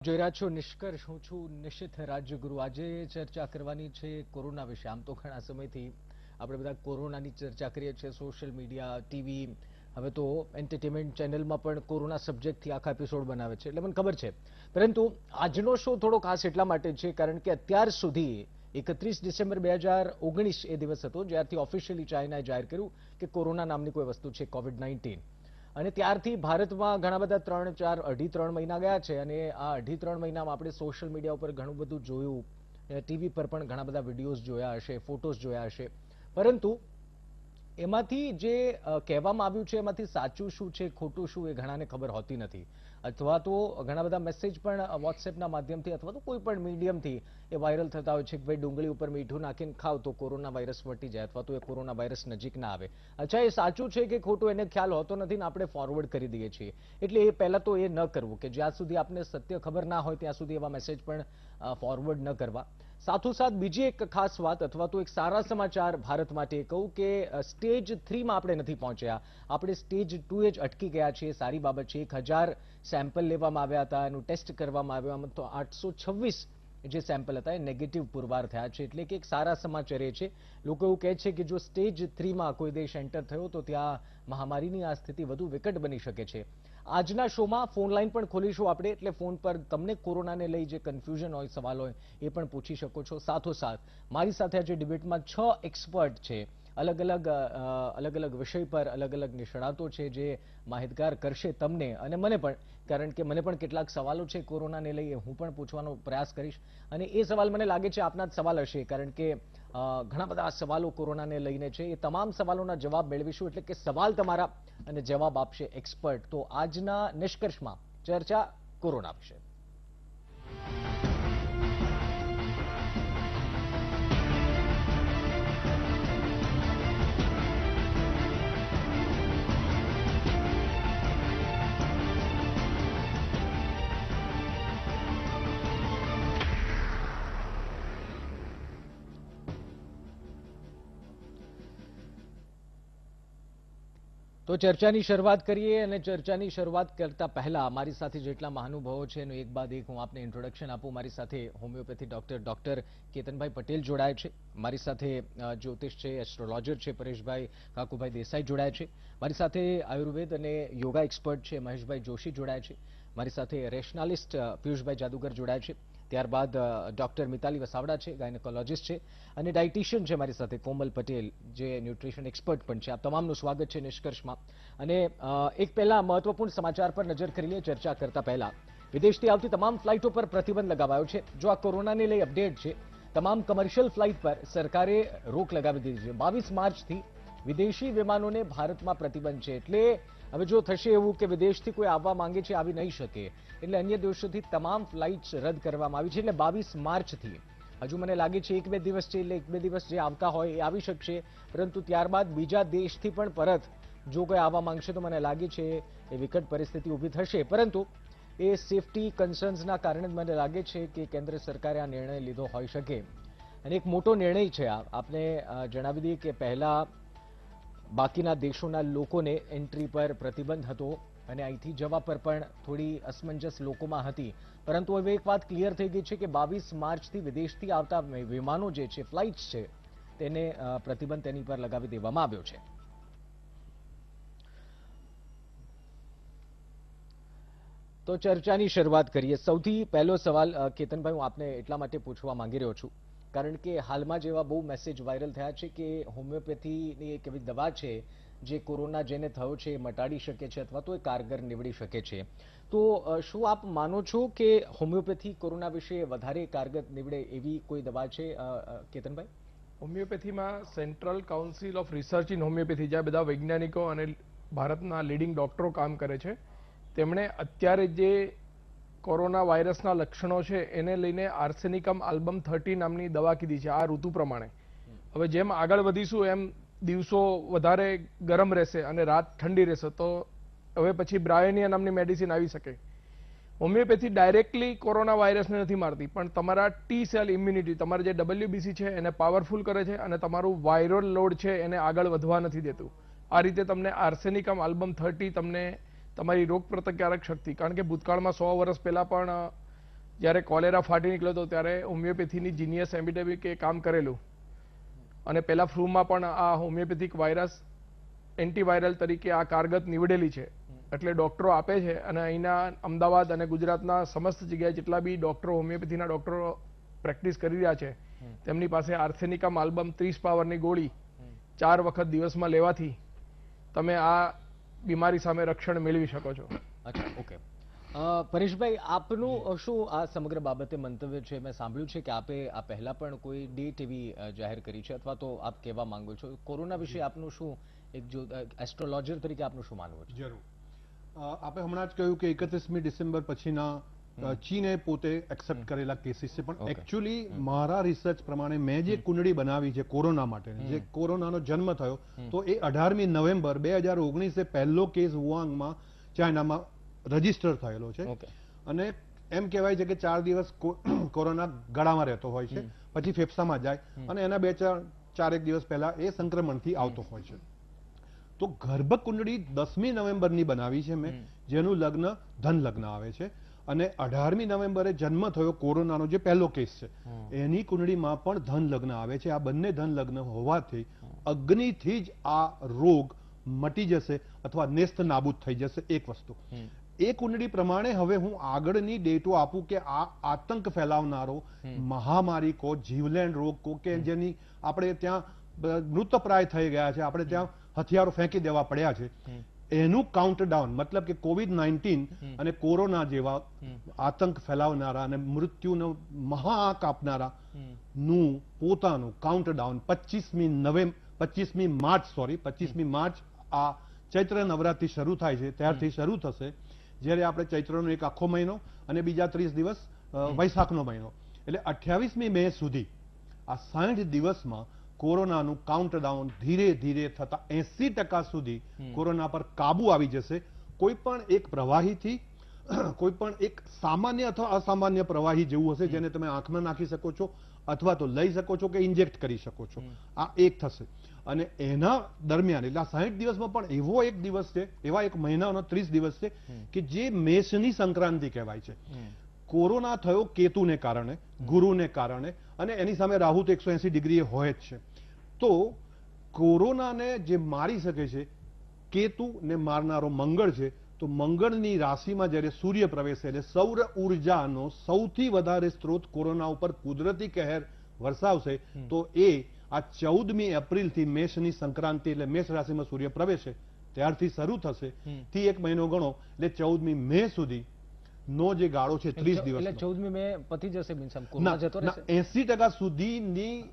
જોઈ રહ્યા છો નિષ્કર્ષ. હું છું નિશિત રાજ્યગુરુ. આજે ચર્ચા કરવાની છે કોરોના વિશે. આમ તો ઘણા સમયથી આપણે બધા કોરોનાની ચર્ચા કરીએ છીએ, સોશિયલ મીડિયા, ટીવી, હવે તો એન્ટરટેનમેન્ટ ચેનલમાં પણ કોરોના સબ્જેક્ટથી આખા એપિસોડ બનાવે છે, એટલે મને ખબર છે. પરંતુ આજનો શો થોડો ખાસ એટલા માટે છે કારણ કે અત્યાર સુધી 31 ડિસેમ્બર 2019 એ દિવસ હતો જ્યારથી ઓફિશિયલી ચાઇનાએ જાહેર કર્યું કે કોરોના નામની કોઈ વસ્તુ છે, કોવિડ-19. અને ત્યારથી ભારતમાં ઘણા બધા 3-4 મહિના ગયા છે અને આ 2.5-3 મહિનામાં આપણે સોશિયલ મીડિયા ઉપર ઘણું બધું જોયું, ટીવી પર પણ ઘણા બધા વિડીયોઝ જોયા હશે, ફોટોઝ જોયા હશે. પરંતુ એમાંથી જે કહેવામાં આવ્યું છે એમાંથી સાચું શું છે, ખોટું શું, એ ઘણાને ખબર હોતી નથી. અથવા તો ઘણા બધા મેસેજ પણ વોટ્સએપના માધ્યમથી અથવા તો કોઈ પણ મીડિયમથી એ વાયરલ થતા હોય છે કે ભાઈ ડુંગળી ઉપર મીઠું નાખીને ખાવ તો કોરોના વાયરસ મટી જાય અથવા તો એ કોરોના વાયરસ નજીક ના આવે. અચ્છા, એ સાચું છે કે ખોટું એને ખ્યાલ હોતો નથી ને આપણે ફોરવર્ડ કરી દઈએ છીએ. એટલે એ પહેલા તો એ ન કરવું કે જ્યાં સુધી આપને સત્ય ખબર ના હોય ત્યાં સુધી એવા મેસેજ પણ ફોરવર્ડ ન કરવા. સાથોસાથ બીજી એક ખાસ વાત અથવા તો એક સારા સમાચાર ભારત માટે કહું કે સ્ટેજ 3માં આપણે નથી પહોંચ્યા, આપણે સ્ટેજ 2 જ અટકી ગયા છીએ. સારી બાબત છે. 1000 સેમ્પલ લેવામાં આવ્યા હતા, એનું ટેસ્ટ કરવામાં આવ્યું, આમ તો 826 જે સેમ્પલ હતા એ નેગેટિવ પુરવાર થયા છે. એટલે કે એક સારા સમાચાર એ છે. લોકો એવું કહે છે કે જો સ્ટેજ 3માં કોઈ દેશ એન્ટર થયો તો ત્યાં મહામારીની આ સ્થિતિ વધુ વિકટ બની શકે છે. આજના શોમાં ફોન લાઈન પણ ખોલીશું આપણે, એટલે ફોન પર તમને કોરોનાને લઈ જે કન્ફ્યુઝન હોય, સવાલ હોય, એ પણ પૂછી શકો છો. સાથોસાથ મારી સાથે આજે ડિબેટમાં 6 એક્સપર્ટ છે, અલગ અલગ વિષય પર અલગ અલગ નિષ્ણાતો છે જે માહિતગાર કરશે તમને અને મને પણ, કારણ કે મને પણ કેટલાક સવાલો છે કોરોનાને લઈ, હું પણ પૂછવાનો પ્રયાસ કરીશ. અને એ સવાલ મને લાગે છે આપના જ સવાલ હશે, કારણ કે ઘણા બધા સવાલો કોરોનાને લઈને છે. એ તમામ સવાલોના જવાબ મેળવીશું. એટલે કે સવાલ તમારા અને જવાબ આપશે એક્સપર્ટ. તો આજના નિષ્કર્ષમાં ચર્ચા કોરોના વિશે. તો ચર્ચાની શરૂઆત કરીએ અને ચર્ચાની શરૂઆત કરતા પહેલા મારી સાથે જેટલા મહાનુભાવો છે એનું એક બાદ એક હું આપને ઇન્ટ્રોડક્શન આપું. મારી સાથે હોમિયોપેથી ડોક્ટર કેતનભાઈ પટેલ જોડાય છે. મારી સાથે જ્યોતિષ છે, એસ્ટ્રોલોજર છે પરેશભાઈ કાકુભાઈ દેસાઈ જોડાય છે. મારી સાથે આયુર્વેદ અને યોગા એક્સપર્ટ છે મહેશભાઈ જોશી જોડાય છે. મારી સાથે રેશનાલિસ્ટ પિયુષભાઈ જાદુગર જોડાય છે. ત્યારબાદ ડોક્ટર મિતાલી વસાવડા છે, ગાયનેકોલોજીસ્ટ છે. અને ડાયટિશિયન છે મારી સાથે કોમલ પટેલ, જે ન્યુટ્રિશન એક્સપર્ટ પણ છે. આપ તમામનું સ્વાગત છે નિષ્કર્ષમાં. અને એક પહેલા મહત્વપૂર્ણ સમાચાર પર નજર કરી લઈએ ચર્ચા કરતા પહેલા. વિદેશથી આવતી તમામ ફ્લાઇટો પર પ્રતિબંધ લગાવાયો છે. જો આ કોરોનાને લઈ અપડેટ છે, તમામ કમર્શિયલ ફ્લાઇટ પર સરકારે રોક લગાવી દીધી છે. 22 માર્ચથી વિદેશી વિમાનોને ભારતમાં પ્રતિબંધ છે. એટલે હવે જો થશે એવું કે વિદેશથી કોઈ આવવા માંગે છે, આવી નહીં શકે, એટલે અન્ય દેશોથી તમામ ફ્લાઇટ્સ રદ કરવામાં આવી છે. એટલે 22 માર્ચથી હજુ મને લાગે છે 1-2 દિવસ છે, એટલે 1-2 દિવસ જે આવતા હોય એ આવી શકશે. પરંતુ ત્યારબાદ બીજા દેશથી પણ પરત જો કોઈ આવવા માંગશે તો મને લાગે છે એ વિકટ પરિસ્થિતિ ઊભી થશે. પરંતુ એ સેફટી કન્સર્ન્સના કારણે મને લાગે છે કે કેન્દ્ર સરકારે આ નિર્ણય લીધો હોઈ શકે. અને એક મોટો નિર્ણય છે આ. આપને જણાવી દઈએ કે પહેલા બાકીના દેશોના લોકોને એન્ટ્રી પર પ્રતિબંધ હતો અને અહીંથી જવા પર પણ થોડી અસમંજસ લોકોમાં હતી. પરંતુ હવે એક વાત ક્લિયર થઈ ગઈ છે કે 22 માર્ચથી વિદેશથી આવતા વિમાનો જે છે, ફ્લાઇટ્સ છે, તેને પ્રતિબંધ તેની પર લગાવી દેવામાં આવ્યો છે. તો ચર્ચાની શરૂઆત કરીએ. સૌથી પહેલો સવાલ કેતનભાઈ હું આપને એટલા માટે પૂછવા માંગી રહ્યો છું કારણ કે હાલમાં જેવા બહુ મેસેજ વાયરલ થયા છે કે હોમિયોપેથીની એક એવી દવા છે જે કોરોના જેને થયો છે એ મટાડી શકે છે અથવા તો એ કારગર નીવડી શકે છે. તો શું આપ માનો છો કે હોમિયોપેથી કોરોના વિશે વધારે કારગર નીવડે એવી કોઈ દવા છે કેતનભાઈ? હોમિયોપેથીમાં central council of research in homeopathy, જ્યાં બધા વૈજ્ઞાનિકો અને ભારતના લીડિંગ ડોક્ટરો કામ કરે છે, તેમણે અત્યારે જે કોરોના વાયરસના લક્ષણો છે એને લઈને આર્સેનિકમ આલ્બમ 30 નામની દવા કીધી છે આ ઋતુ પ્રમાણે. હવે જેમ આગળ વધીશું એમ દિવસો વધારે ગરમ રહેશે અને રાત ઠંડી રહેશે, તો હવે પછી બ્રાયોનિયા નામની મેડિસિન આવી શકે. હોમિયોપેથી ડાયરેક્ટલી કોરોના વાયરસને નથી મારતી, પણ તમારા ટી સેલ ઇમ્યુનિટી, તમારે જે WBC છે એને પાવરફુલ કરે છે અને તમારું વાયરલ લોડ છે એને આગળ વધવા નથી દેતું. આ રીતે તમને આર્સેનિકમ આલ્બમ 30 તમને તમારી રોગ પ્રતિકારક શક્તિ, કારણ કે ભૂતકાળમાં 100 વર્ષ પહેલા પણ જ્યારે કોલેરા ફાટી નીકળ્યો હતો ત્યારે હોમિયોપેથીની જીનિયસ એપિડેમિકે કામ કરેલું, અને પહેલા ફ્લૂમાં પણ આ હોમિયોપેથિક વાયરસ એન્ટીવાયરલ તરીકે આ કારગત નીવડેલી છે. એટલે ડોક્ટરો આપે છે, અને અહીંના અમદાવાદ અને ગુજરાતના સમસ્ત જગ્યાએ જેટલા બી ડોક્ટરો હોમિયોપેથીના ડોક્ટરો પ્રેક્ટિસ કરી રહ્યા છે તેમની પાસે આર્સેનિકા માલ્બમ 30 પાવરની ગોળી 4 વખત દિવસમાં લેવાથી તમે આ બીમારી સામે રક્ષણ મેળવી શકો છો. અચ્છા, ઓકે. પરેશભાઈ, આપનું શું આ સમગ્ર બાબતે મંતવ્ય છે? મેં સાંભળ્યું છે કે આપે આ પહેલા પણ કોઈ ડેટ એવી જાહેર કરી છે, અથવા તો આપ કહેવા માંગો છો કોરોના વિશે આપનું શું, એક જો એસ્ટ્રોલોજર તરીકે આપનું શું માનવું છે? જરૂર. આપણે હમણાં જ કહ્યું કે 31મી ડિસેમ્બર પછીના ચીને પોતે એક્સેપ્ટ કરેલા કેસીસ છે, પણ એકચ્યુઅલી મારા રિસર્ચ પ્રમાણે મેં જે કુંડળી બનાવી છે કોરોના માટે, જે કોરોનાનો જન્મ થયો તો એ 18મી નવેમ્બર 2019 પહેલો કેસ વુહાંગમાં ચાઇનામાં રજીસ્ટર થયેલો છે. અને એમ કહેવાય છે કે 4 દિવસ કોરોના ગળામાં રહેતો હોય છે, પછી ફેફસામાં જાય અને એના 4 દિવસ પહેલા એ સંક્રમણથી આવતો હોય છે. તો ગર્ભ કુંડળી 10મી નવેમ્બરની બનાવી છે મેં, જેનું લગ્ન ધન લગ્ન આવે છે, અને 18મી નવેમ્બરે જન્મ થયો કોરોનાનો જે પહેલો કેસ છે એની કુંડળીમાં પણ ધન લગ્ન આવે છે. આ બંને ધન લગ્ન હોવાથી અગ્નિથી જ આ રોગ મટી જશે અથવા નેસ્ત નાબૂદ થઈ જશે. એક વસ્તુ એ કુંડળી પ્રમાણે હવે હું આગળની ડેટો આપું કે આ આતંક ફેલાવનારો મહામારી કો, જીવલેણ રોગ કો, કે જેની આપણે ત્યાં મૃતપ્રાય થઈ ગયા છે, આપણે ત્યાં હથિયારો ફેંકી દેવા પડ્યા છે, એનું કાઉન્ટડાઉન, મતલબ કે COVID-19 અને કોરોના જેવા આતંક ફેલાવનારા અને મૃત્યુનો મહા કાપનારા નું પોતાનું કાઉન્ટડાઉન 25મી માર્ચ આ ચૈત્ર નવરાત્રી શરૂ થાય છે ત્યારથી શરૂ થશે, જ્યારે આપણે ચૈત્રનો એક આખો મહિનો અને બીજા 30 દિવસ વૈશાખનો મહિનો, એટલે 28મી મે સુધી આ 60 દિવસમાં કોરોનાનું કાઉન્ટડાઉન ધીરે ધીરે થતા 80% સુધી કોરોના પર કાબુ આવી જશે. કોઈ પણ એક પ્રવાહીથી, કોઈ પણ એક સામાન્ય અથવા અસામાન્ય પ્રવાહી જેવું હશે જેને તમે આંખમાં નાખી શકો છો અથવા તો લઈ શકો છો કે ઇન્જેક્ટ કરી શકો છો. આ એક થશે. અને એના દરમિયાન એટલે 60 દિવસમાં પણ એવો એક દિવસ છે, એવા એક મહિનાનો 30 દિવસ છે કે જે મેષની સંક્રાંતિ કહેવાય છે. કોરોના થયો કેતુને કારણે, ગુરુને કારણે, અને એની સામે રાહુ તો 180 ડિગ્રીએ હોય જ છે. તો કોરોનાને જે મારી શકે છે કેતુ ને મારનારો મંગળ છે. તો મંગળની રાશિમાં જ્યારે સૂર્ય પ્રવેશે એટલે સૌર ઉર્જાનો સૌથી વધારે સ્ત્રોત કોરોના ઉપર કુદરતી કહેર વરસાવશે. તો એ આ 14મી એપ્રિલથી મેષની સંક્રાંતિ એટલે મેષ રાશિમાં સૂર્ય પ્રવેશે ત્યારથી શરૂ થશે. થી એક મહિનો ગણો એટલે 14મી મે સુધી નો જે ગાળો છે 30 દિવસ, એટલે 14મી મે પતી જશે, મીન્સ કોરોના જતો રહેશે. 80% સુધીની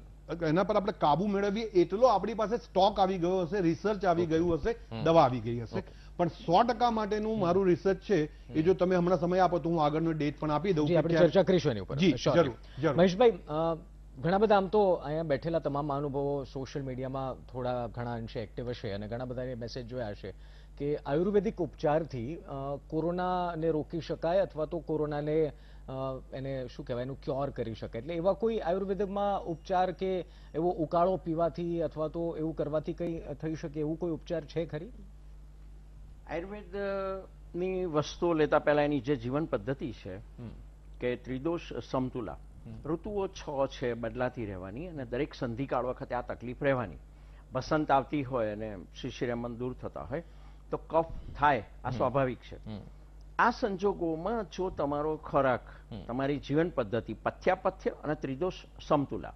એના પર આપણે કાબુ મેળવીએ એટલો આપણી પાસે સ્ટોક આવી ગયો હશે, રિસર્ચ આવી ગયું હશે, દવા આવી ગઈ હશે. પણ 100% માટેનું મારું રિસર્ચ છે એ જો તમે હમણાં સમય આપો તો હું આગળનો ડેટ પણ આપી દઉં. આપણે ચર્ચા કરીશું એની ઉપર. જરૂર. મહેશભાઈ, ઘણા બધા આમ તો અહીંયા બેઠેલા તમામ મહાનુભાવો સોશિયલ મીડિયામાં થોડા ઘણા અંશે એક્ટિવ હશે અને ઘણા બધા મેસેજ જોયા હશે કે આયુર્વેદિક ઉપચારથી કોરોનાને રોકી શકાય અથવા તો કોરોનાને એને શું કહેવાય એનું ક્યોર કરી શકાય. એટલે એવા કોઈ આયુર્વેદમાં ઉપચાર કે એવો ઉકાળો પીવાથી અથવા તો એવું કરવાથી કંઈ થઈ શકે એવું કોઈ ઉપચાર છે ખરી? આયુર્વેદની વસ્તુઓ લેતા પહેલા એની જે જીવન પદ્ધતિ છે કે ત્રિદોષ સમતુલા, ઋતુઓ 6 છે બદલાતી રહેવાની, અને દરેક સંધિકાળ વખતે આ તકલીફ રહેવાની. બસંત આવતી હોય અને શિશિરમન દૂર થતા હોય તો કફ થાય, આ સ્વાભાવિક છે. આ સંજોગોમાં જો તમારો ખોરાક, તમારી જીવન પદ્ધતિ પથ્યાપથ્ય અને ત્રિદોષ સમતુલા,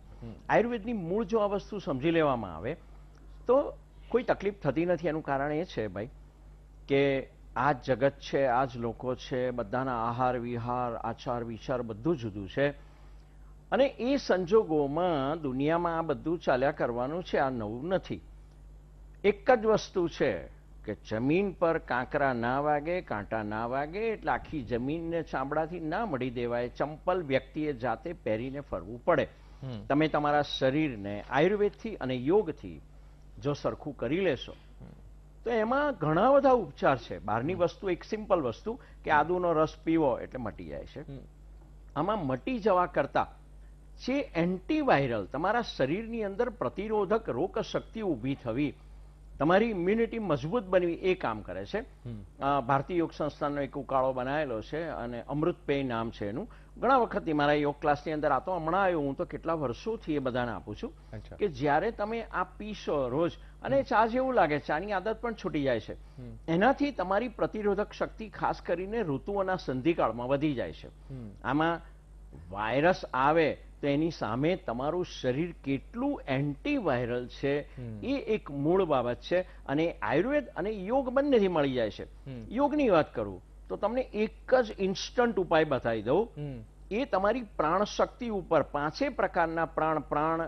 આયુર્વેદની મૂળ જો આ વસ્તુ સમજી લેવામાં આવે તો કોઈ તકલીફ થતી નથી. એનું કારણ એ છે ભાઈ કે આ જ જગત છે, આ જ લોકો છે, બધાના આહાર વિહાર, આચાર વિચાર બધું જુદું છે, અને એ સંજોગોમાં દુનિયામાં આ બધું ચાલ્યા કરવાનું છે. આ નવું નથી. એક જ વસ્તુ છે કે જમીન પર કાંકરા ના વાગે, કાંટા ના વાગે, એટલે આખી જમીનને ચામડાથી ના મળી દેવાય. ચંપલ વ્યક્તિએ જાતે પહેરીને ફરવું પડે. તમે તમારા શરીરને આયુર્વેદથી અને યોગથી જો સરખું કરી લેશો તો એમાં ઘણા બધા ઉપચાર છે. બહારની વસ્તુ એક સિમ્પલ વસ્તુ કે આદુનો રસ પીવો એટલે મટી જાય છે. આમાં મટી જવા કરતા જે એન્ટીવાયરલ, તમારા શરીરની અંદર પ્રતિરોધક રોગ શક્તિ ઊભી થવી, તમારી ઇમ્યુનિટી મજબૂત બનવી, એ કામ કરે છે. ભારતીય યોગ સંસ્થાનનો એક ઉકાળો બનાવેલો છે અને અમૃતપેય નામ છે એનું. ઘણા વખતથી મારા યોગ ક્લાસની અંદર આ તો હમણાં આવ્યું, હું તો કેટલા વર્ષોથી એ બધાને આપું છું અચ્છા. કે જ્યારે તમે આ પીશો રોજ, અને ચા જેવું લાગે, ચાની આદત પણ છૂટી જાય છે, એનાથી તમારી પ્રતિરોધક શક્તિ ખાસ કરીને ઋતુઓના સંધિકાળમાં વધી જાય છે. આમાં વાયરસ આવે તો એની સામે તમારું શરીર કેટલું એન્ટીવાયરલ છે એ એક મૂળ બાબત છે, અને આયુર્વેદ અને યોગ બંનેથી મળી જાય છે. યોગની વાત કરું તો તમને એક જ ઇન્સ્ટન્ટ ઉપાય બતાવી દઉં. એ તમારી પ્રાણ શક્તિ ઉપર 5 પ્રકારના પ્રાણ,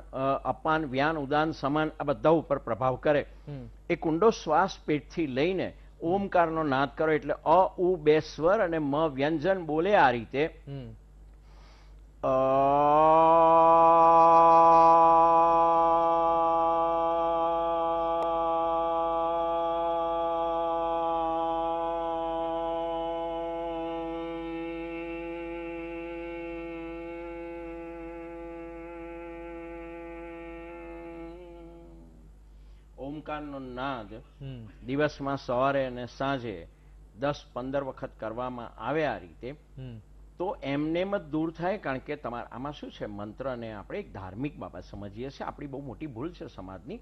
અપાન, વ્યાન, ઉદાન, સમાન આ બધા ઉપર પ્રભાવ કરે. એક ઊંડો શ્વાસ પેટથી લઈને ઓમકારનો નાદ કરો, એટલે અ ઉ 2 સ્વર અને મ વ્યંજન બોલે આ રીતે. ઓમકારનો નાદ દિવસમાં સવારે અને સાંજે 10-15 વખત કરવામાં આવે આ રીતે, તો એમનેમ જ દૂર થાય. કારણ કે તમારે આમાં શું છે, મંત્રને આપણે એક ધાર્મિક બાબત સમજીએ છીએ, આપણી બહુ મોટી ભૂલ છે સમાજની.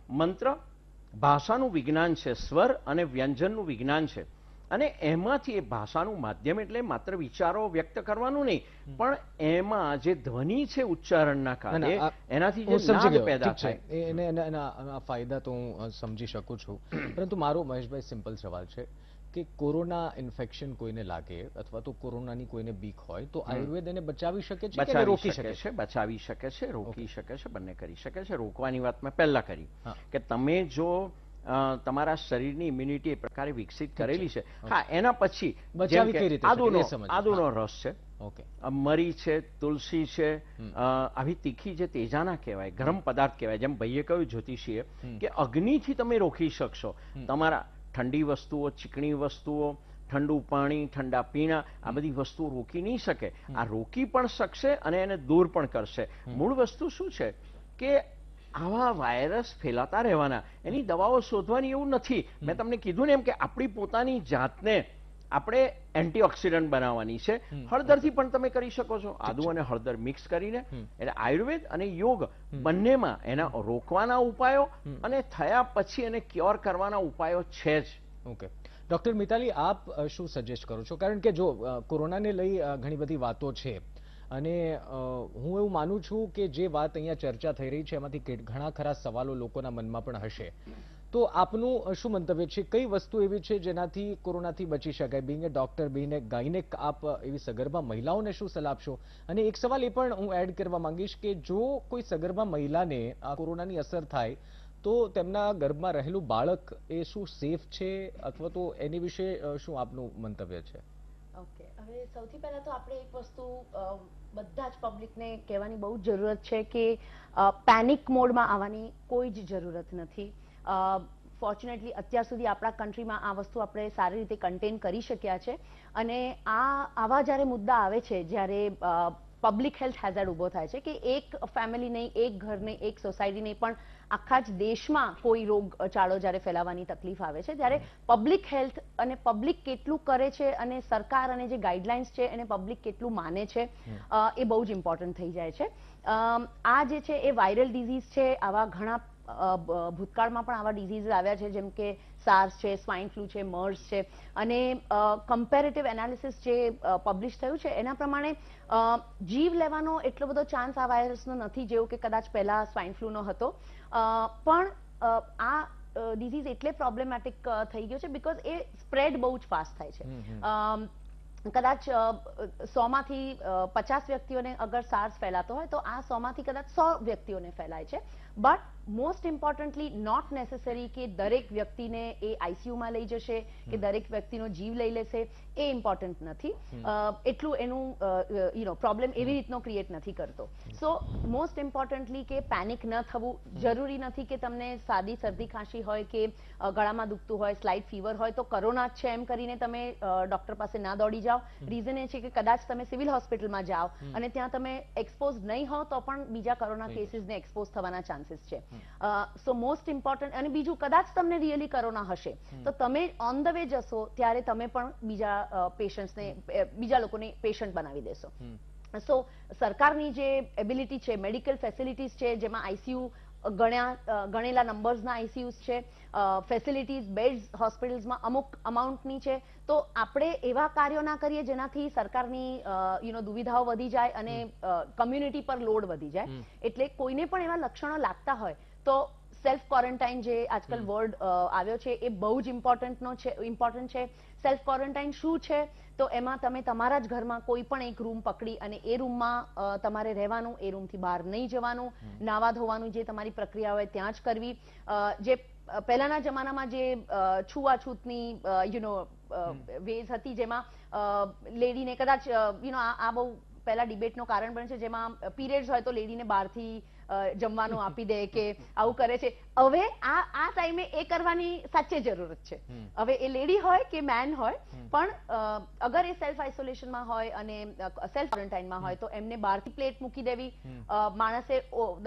મંત્ર ભાષાનું વિજ્ઞાન છે, સ્વર અને વ્યંજનનું વિજ્ઞાન છે, અને એમાંથી એ ભાષાનું માધ્યમ એટલે માત્ર વિચારો વ્યક્ત કરવાનું નહીં, પણ એમાં જે ધ્વનિ છે ઉચ્ચારણના કારણે એનાથી જે નાદ પેદા થાય. એના ફાયદા તો હું સમજી શકું છું, પરંતુ મારો મહેશભાઈ સિમ્પલ સવાલ છે કે કોરોના ઇન્ફેક્શન કોઈને લાગે અથવા તો કોરોનાની કોઈને બીક હોય તો આયુર્વેદ એને બચાવી શકે છે કે રોકી શકે છે? બચાવી શકે છે, રોકી શકે છે, બંને કરી શકે છે. રોકવાની વાત મેં પહેલા કરી કે તમે જો તમારા શરીરની ઇમ્યુનિટી એ પ્રકારે વિકસિત કરેલી છે, હા, એના પછી આદુનો રસ છે, મરી છે, તુલસી છે, આવી તીખી જે તેજાના કહેવાય, ગરમ પદાર્થ કહેવાય, જેમ ભાઈએ કહ્યું જ્યોતિષીએ કે અગ્નિથી તમે રોકી શકશો તમારા ઠંડી વસ્તુઓ, ચીકણી વસ્તુઓ, ઠંડુ પાણી, ઠંડા પીણા, આ બધી વસ્તુઓ રોકી નહીં શકે. આ રોકી પણ શકશે અને એને દૂર પણ કરશે. મૂળ વસ્તુ શું છે કે આવા વાયરસ ફેલાતા રહેવાના, એની દવાઓ શોધવાની એવું નથી. મેં તમને કીધું ને એમ કે આપણી પોતાની જાતને આપણે એન્ટીઓક્સિડન્ટ બનાવવાની છે. હળદરથી પણ તમે કરી શકો છો, આદુ અને હળદર મિક્સ કરીને. એટલે આયુર્વેદ અને યોગ બંનેમાં એના રોકવાના ઉપાયો અને થયા પછી એને ક્યોર કરવાના ઉપાયો છે જ. ઓકે ડોક્ટર મિતાલી, આપ શું સજેસ્ટ કરો છો? કારણ કે જો કોરોનાને લઈ ઘણી બધી વાતો છે, અને હું એવું માનું છું કે જે વાત અહીંયા ચર્ચા થઈ રહી છે એમાંથી ઘણા ખરા સવાલો લોકોના મનમાં પણ હશે. તો આપનું શું મંતવ્ય છે? કઈ વસ્તુ એવી છે જેનાથી કોરોનાથી બચી શકાય? બીંગ એ ડોક્ટર, બીંગ એ ગાયનેક, આપ એવી સગર્ભા મહિલાઓને શું સલાહ આપશો? અને એક સવાલ એ પણ હું એડ કરવા માંગીશ કે જો કોઈ સગર્ભા મહિલાને આ કોરોનાની અસર થાય તો તેમના ગર્ભમાં રહેલું બાળક એ શું સેફ છે, અથવા તો એની વિશે શું આપનું મંતવ્ય છે? ઓકે, હવે સૌથી પહેલા તો આપણે એક વસ્તુ બધા જ પબ્લિકને કહેવાની બહુ જરૂરત છે કે પેનિક મોડમાં આવવાની કોઈ જ જરૂરત નથી. ફોર્ચ્યુનેટલી અત્યાર સુધી આપણા કન્ટ્રીમાં આ વસ્તુ આપણે સારી રીતે કન્ટેન કરી શક્યા છે, અને આવા જ્યારે મુદ્દા આવે છે, જ્યારે પબ્લિક હેલ્થ હેઝાર્ડ ઊભો થાય છે કે એક ફેમિલી નહીં, એક ઘર નહીં, એક સોસાયટી નહીં, પણ આખા જ દેશમાં કોઈ રોગચાળો જ્યારે ફેલાવાની તકલીફ આવે છે, ત્યારે પબ્લિક હેલ્થ અને પબ્લિક કેટલું કરે છે અને સરકાર અને જે ગાઈડલાઇન્સ છે એને પબ્લિક કેટલું માને છે, એ બહુ જ ઇમ્પોર્ટન્ટ થઈ જાય છે. આ જે છે એ વાયરલ ડિઝીઝ છે. આવા ઘણા ભૂતકાળમાં પણ આવા ડિઝીઝ આવ્યા છે, જેમ કે સાર્સ છે, સ્વાઇન ફ્લૂ છે, મર્સ છે, અને કમ્પેરેટિવ એનાલિસિસ જે પબ્લિશ થયું છે એના પ્રમાણે જીવ લેવાનો એટલો બધો ચાન્સ આ વાયરસનો નથી જેવો કે કદાચ પહેલા સ્વાઇન ફ્લૂનો હતો. પણ આ ડિઝીઝ એટલે પ્રોબ્લેમેટિક થઈ ગયો છે બીકોઝ એ સ્પ્રેડ બહુ જ ફાસ્ટ થાય છે. કદાચ 100માંથી 50 વ્યક્તિઓને અગર સાર્સ ફેલાતો હોય તો આ 100માંથી કદાચ 100 વ્યક્તિઓને ફેલાય છે. But most importantly not necessary કે દરેક વ્યક્તિને એ આઈસીયુમાં લઈ જશે કે દરેક વ્યક્તિનો જીવ લઈ લેશે, એ ઇમ્પોર્ટન્ટ નથી. એટલું એનું પ્રોબ્લેમ એવી રીતનો ક્રિએટ નથી કરતો. સો મોસ્ટ ઇમ્પોર્ટન્ટલી કે પેનિક ન થવું. જરૂરી નથી કે તમને સાદી શરદી ખાંસી હોય કે ગળામાં દુખતું હોય, સ્લાઇટ ફીવર હોય તો કોરોના છે એમ કરીને તમે ડોક્ટર પાસે ના દોડી જાઓ. રીઝન એ છે કે કદાચ તમે સિવિલ હોસ્પિટલમાં જાઓ અને ત્યાં તમે એક્સપોઝ નહીં હો તો પણ બીજા કોરોના કેસીસને એક્સપોઝ થવાના ચાન્સીસ છે. સો મોસ્ટ ઇમ્પોર્ટન્ટ. અને બીજું, કદાચ તમને રિયલી કોરોના હશે તો તમે ઓન ધ વે જશો ત્યારે તમે પણ બીજા પેશન્ટ્સને, બીજા લોકોને પેશન્ટ બનાવી દેશો. સો સરકારની જે એબિલિટી છે, મેડિકલ ફેસિલિટીઝ છે, જેમાં આઈસીયુ ગણેલા નંબર્સના આઈસીયુઝ છે, ફેસિલિટીઝ બેડ્સ હોસ્પિટલ્સમાં અમુક અમાઉન્ટની છે, તો આપણે એવા કાર્યો ના કરીએ જેનાથી સરકારની દુવિધાઓ વધી જાય અને કમ્યુનિટી પર લોડ વધી જાય. એટલે કોઈને પણ એવા લક્ષણો લાગતા હોય તો સેલ્ફ ક્વોરન્ટાઇન જે આજકાલ વર્ડ આવ્યો છે એ બહુ જ ઇમ્પોર્ટન્ટ છે. સેલ્ફ ક્વોરન્ટાઇન શું છે? તો એમાં તમે તમારા જ ઘરમાં કોઈ પણ એક રૂમ પકડી અને એ રૂમમાં તમારે રહેવાનું, એ રૂમથી બહાર નહીં જવાનું, નાવા ધોવાનું જે તમારી પ્રક્રિયા હોય ત્યાં જ કરવી. જે પહેલાના જમાનામાં જે છૂઆછૂતની વેઝ હતી, જેમાં લેડીને કદાચ આ બહુ પહેલા ડિબેટનું કારણ બને છે, જેમાં પીરિયડ્સ હોય તો લેડીને બહારથી જમવાનું આપી દે કે આવું કરે છે. હવે આ ટાઈમે એ કરવાની સાચે જરૂરત છે. હવે એ લેડી હોય કે મેન હોય, પણ અગર એ સેલ્ફ આઇસોલેશનમાં હોય અને સેલ્ફ ક્વોરન્ટાઇનમાં હોય તો એમને બહારથી પ્લેટ મૂકી દેવી, માણસે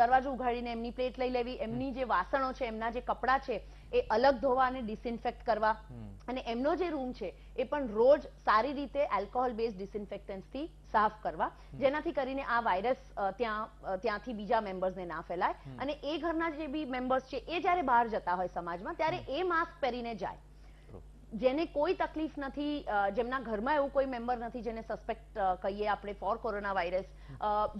દરવાજો ઉઘાડીને એમની પ્લેટ લઈ લેવી, એમની જે વાસણો છે, એમના જે કપડાં છે એ અલગ ધોવા અને ડિસઇન્ફેક્ટ કરવા, અને એમનો જે રૂમ છે એ પણ રોજ સારી રીતે આલ્કોહોલ બેઝ ડિસઇન્ફેક્ટન્ટથી સાફ કરવા, જેનાથી કરીને આ વાયરસ ત્યાંથી બીજા મેમ્બર્સને ના ફેલાય. અને એ ઘરના જે બી મેમ્બર્સ છે એ જ્યારે બહાર જતા હોય સમાજમાં, ત્યારે એ માસ્ક પહેરીને જાય. જેને કોઈ તકલીફ નથી, જેમના ઘરમાં એવું કોઈ મેમ્બર નથી જેને સસ્પેક્ટ કહીએ આપણે ફોર કોરોના વાયરસ,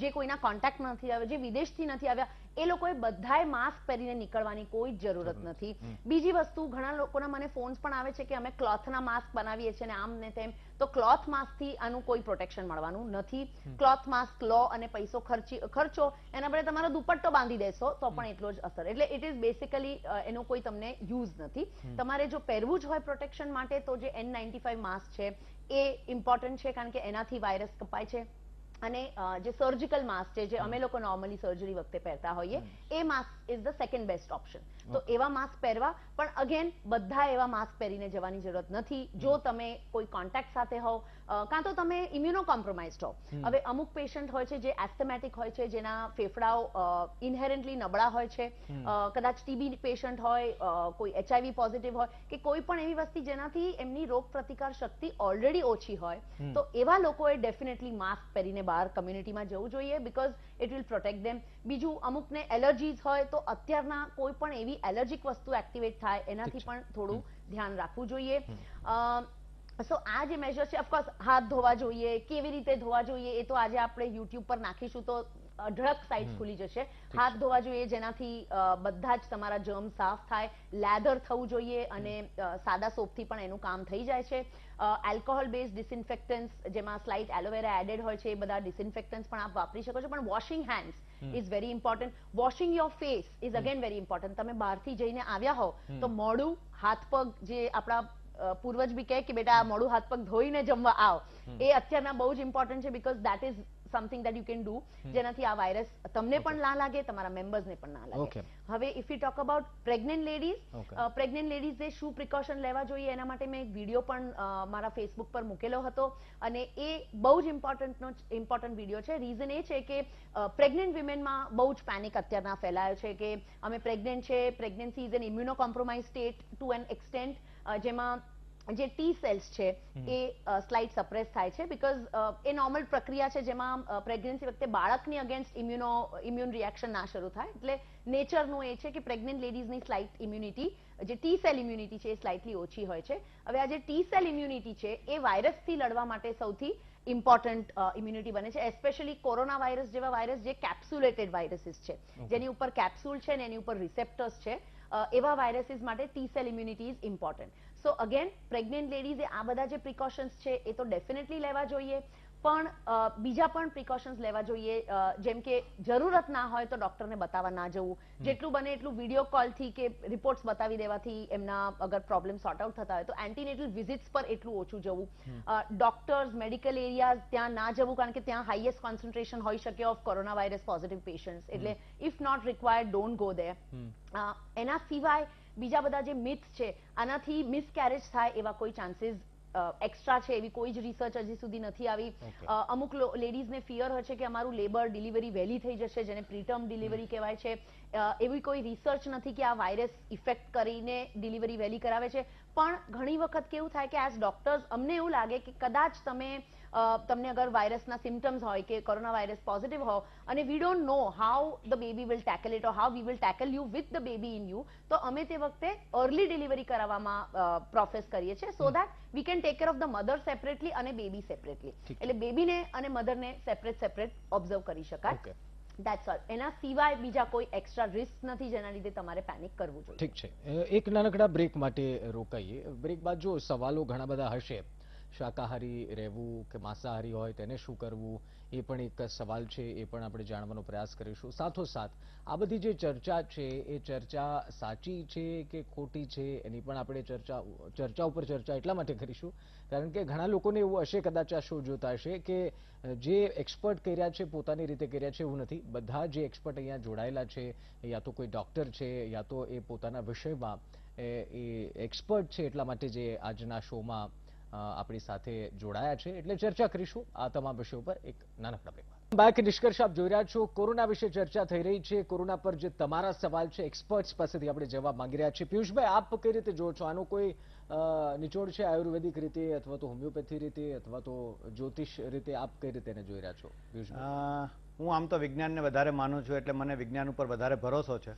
જે કોઈના કોન્ટેક્ટ નથી આવ્યા, જે વિદેશથી નથી આવ્યા, એ લોકોએ બધાએ માસ્ક પહેરીને નીકળવાની કોઈ જરૂરત નથી. બીજી વસ્તુ, ઘણા લોકોના મને ફોન્સ પણ આવે છે કે અમે ક્લોથના માસ્ક બનાવીએ છીએ ને આમ ને તેમ, તો ક્લોથ માસ્કથી આનું કોઈ પ્રોટેક્શન મળવાનું નથી. ક્લોથ માસ્ક લો અને પૈસો ખર્ચો, એના બદલે તમારો દુપટ્ટો બાંધી દેશો તો પણ એટલો જ અસર. એટલે ઇટ ઇઝ બેસિકલી એનો કોઈ તમને યુઝ નથી. તમારે જો પહેરવું જ હોય પ્રોટેક્શન માટે તો જે N95 માસ્ક છે એ ઇમ્પોર્ટન્ટ છે, કારણ કે એનાથી વાયરસ કપાય છે. અને જે સર્જિકલ માસ્ક છે, જે અમે લોકો નોર્મલી સર્જરી વખતે પહેરતા હોઈએ, એ mask is the second best option. તો એવા માસ્ક પહેરવા, પણ અગેન બધા એવા માસ્ક પહેરીને જવાની જરૂરત નથી. જો તમે કોઈ કોન્ટેક્ટ સાથે હોવ, કાં તો તમે ઇમ્યુનો કોમ્પ્રોમાઇઝડ હો. હવે અમુક પેશન્ટ હોય છે જે એસ્થમેટિક હોય છે, જેના ફેફડાઓ ઇનહેરન્ટલી નબળા હોય છે, કદાચ ટીબી પેશન્ટ હોય, કોઈ HIV પોઝિટિવ હોય, કે કોઈ પણ એવી વસ્તુ જેનાથી એમની રોગ પ્રતિકાર શક્તિ ઓલરેડી ઓછી હોય, તો એવા લોકોએ ડેફિનેટલી માસ્ક પહેરીને બહાર કમ્યુનિટીમાં જવું જોઈએ, because it will protect them. બીજું, અમુકને એલર્જીઝ હોય તો અત્યારના કોઈ પણ એવી એલર્જીક વસ્તુ એક્ટિવેટ થાય એનાથી પણ થોડું ધ્યાન રાખવું જોઈએ. સો આ જે મેજર છે, ઓફકોર્સ હાથ ધોવા જોઈએ, કેવી રીતે ધોવા જોઈએ એ તો આજે આપણે યુટ્યુબ પર નાખીશું તો અઢળક સાઇટ્સ ખુલી જશે. હાથ ધોવા જોઈએ જેનાથી બધા જ તમારા જર્મ સાફ થાય. લેધર થવું જોઈએ અને સાદા સોપથી પણ એનું કામ થઈ જાય છે. આલ્કોહોલ બેઝ ડિસઇન્ફેક્ટન્ટ્સ, જેમાં સ્લાઇટ એલોવેરા એડેડ હોય છે, એ બધા ડિસઇન્ફેક્ટન્ટ્સ પણ આપ વાપરી શકો છો. પણ washing hands is very important. Washing your face is again very important. તમે બહારથી જઈને આવ્યા હો તો મોઢું, હાથ પગ, જે આપણા પૂર્વજ બી કહે કે બેટા મોઢું હાથ પગ ધોઈને જમવા આવ, એ અત્યારના બહુ જ ઇમ્પોર્ટન્ટ છે, because that is something that you can do, જેનાથી આ વાયરસ તમને પણ ના લાગે, તમારા મેમ્બર્સને પણ ના લાગે. હવે if you talk about pregnant લેડીઝે શું પ્રિકોશન લેવા જોઈએ, એના માટે મેં એક વિડીયો પણ મારા ફેસબુક પર મૂકેલો હતો, અને એ બહુ જ ઇમ્પોર્ટન્ટ વિડીયો છે. રીઝન એ છે કે પ્રેગ્નન્ટ વિમેનમાં બહુ જ પેનિક અત્યારના ફેલાયો છે કે અમે પ્રેગ્નન્ટ છે, pregnancy is an immuno compromise state to an extent, જેમાં જે ટી સેલ્સ છે એ સ્લાઇટ સપ્રેસ થાય છે, બીકોઝ એ નોર્મલ પ્રક્રિયા છે જેમાં પ્રેગ્નન્સી વખતે બાળકની અગેન્સ્ટ ઇમ્યુન રિએક્શન ના શરૂ થાય. એટલે નેચરનું એ છે કે પ્રેગ્નન્ટ લેડીઝની સ્લાઇટ ઇમ્યુનિટી, જે ટી સેલ ઇમ્યુનિટી છે, એ સ્લાઇટલી ઓછી હોય છે. હવે આ જે ટી સેલ ઇમ્યુનિટી છે એ વાયરસથી લડવા માટે સૌથી ઇમ્પોર્ટન્ટ ઇમ્યુનિટી બને છે, એસ્પેશિયલી કોરોના વાયરસ જેવા વાયરસ જે કેપ્સ્યુલેટેડ વાયરસીસ છે, જેની ઉપર કેપ્સ્યુલ છે ને એની ઉપર રિસેપ્ટર્સ છે, એવા વાયરસીસ માટે T cell immunity is important. So again pregnant લેડીઝે આ બધા જે પ્રિકોશન્સ છે એ તો ડેફિનેટલી લેવા જોઈએ, પણ બીજા પણ પ્રિકોશન્સ લેવા જોઈએ, જેમ કે જરૂરત ના હોય તો ડોક્ટરને બતાવવા ના જવું. જેટલું બને એટલું વિડીયો કોલથી કે રિપોર્ટ્સ બતાવી દેવાથી એમના અગર પ્રોબ્લેમ સોર્ટ આઉટ થતા હોય તો એન્ટીનેટલ વિઝિટ્સ પર એટલું ઓછું જવું. ડોક્ટર્સ, મેડિકલ એરિયાઝ ત્યાં ના જવું, કારણ કે ત્યાં હાઈએસ્ટ કોન્સન્ટ્રેશન હોઈ શકે of corona virus positive patients. એટલે if not required, don't go there. એના સિવાય બીજા બધા જે મિથ્સ છે, આનાથી મિસકેરેજ થાય એવા કોઈ ચાન્સીસ એક્સ્ટ્રા છે એવી કોઈ જ રિસર્ચ હજી સુધી નથી આવી. અમુક લેડીઝને ફિયર હોય છે કે અમારું લેબર ડિલિવરી વહેલી થઈ જશે, જેને પ્રીટર્મ ડિલિવરી કહેવાય છે. એવી કોઈ રિસર્ચ નથી કે આ વાયરસ ઇફેક્ટ કરીને ડિલિવરી વહેલી કરાવે છે. પણ ઘણી વખત કેવું થાય કે એઝ ડોક્ટર્સ અમને એવું લાગે કે કદાચ તમે તમને અગર વાયરસના સિમ્ટમ્સ હોય કે કોરોના વાયરસ પોઝિટિવ હો અને we don't know how the baby will tackle it or how we will tackle you with the baby in you, તો અમે તે વખતે અર્લી ડિલિવરી કરાવવામાં પ્રોસેસ કરીએ છીએ so that we can take care of the mother separately અને baby separately. એટલે બેબીને અને મધરને સેપરેટ ઓબ્ઝર્વ કરી શકાય. That's all. એના સિવાય બીજા કોઈ એક્સ્ટ્રા રિસ્ક નથી જેના લીધે તમારે પેનિક કરવું જોઈએ. ઠીક છે, એક નાનકડા બ્રેક માટે રોકાઈએ. બ્રેક બાદ જો સવાલો ઘણા બધા હશે, શાકાહારી રહેવું કે માંસાહારી હોય તેને શું કરવું એ પણ એક સવાલ છે, એ પણ આપણે જાણવાનો પ્રયાસ કરીશું. સાથોસાથ આ બધી જે ચર્ચા છે એ ચર્ચા સાચી છે કે ખોટી છે એની પણ આપણે ચર્ચા ઉપર ચર્ચા એટલા માટે કરીશું કારણ કે ઘણા લોકોને એવું હશે, કદાચ આ શો જોતા હશે, કે જે એક્સપર્ટ કર્યા છે પોતાની રીતે કર્યા છે એવું નથી. બધા જે એક્સપર્ટ અહીંયા જોડાયેલા છે યા તો કોઈ ડોક્ટર છે યા તો એ પોતાના વિષયમાં એ એક્સપર્ટ છે, એટલા માટે જે આજના શોમાં આપણી સાથે જોડાયા છે. એટલે ચર્ચા કરીશું આ તમામ વિષયો પર એક નાનકડા બ્રેક બાદ. બાકી નિષ્કર્ષ આપ જોઈ રહ્યા છો, કોરોના વિશે ચર્ચા થઈ રહી છે. કોરોના પર જે તમારા સવાલ છે એક્સપર્ટ્સ પાસેથી આપણે જવાબ માંગી રહ્યા છીએ. પિયુષભાઈ, આપ કઈ રીતે જો છો? આનો કોઈ નિચોડ છે આયુર્વેદિક રીતે અથવા તો હોમિયોપેથી રીતે અથવા તો જ્યોતિષ રીતે? આપ કઈ રીતે એને જોઈ રહ્યા છો પિયુષભાઈ? હું આમ તો વિજ્ઞાનને વધારે માનું છું, એટલે મને વિજ્ઞાન ઉપર વધારે ભરોસો છે.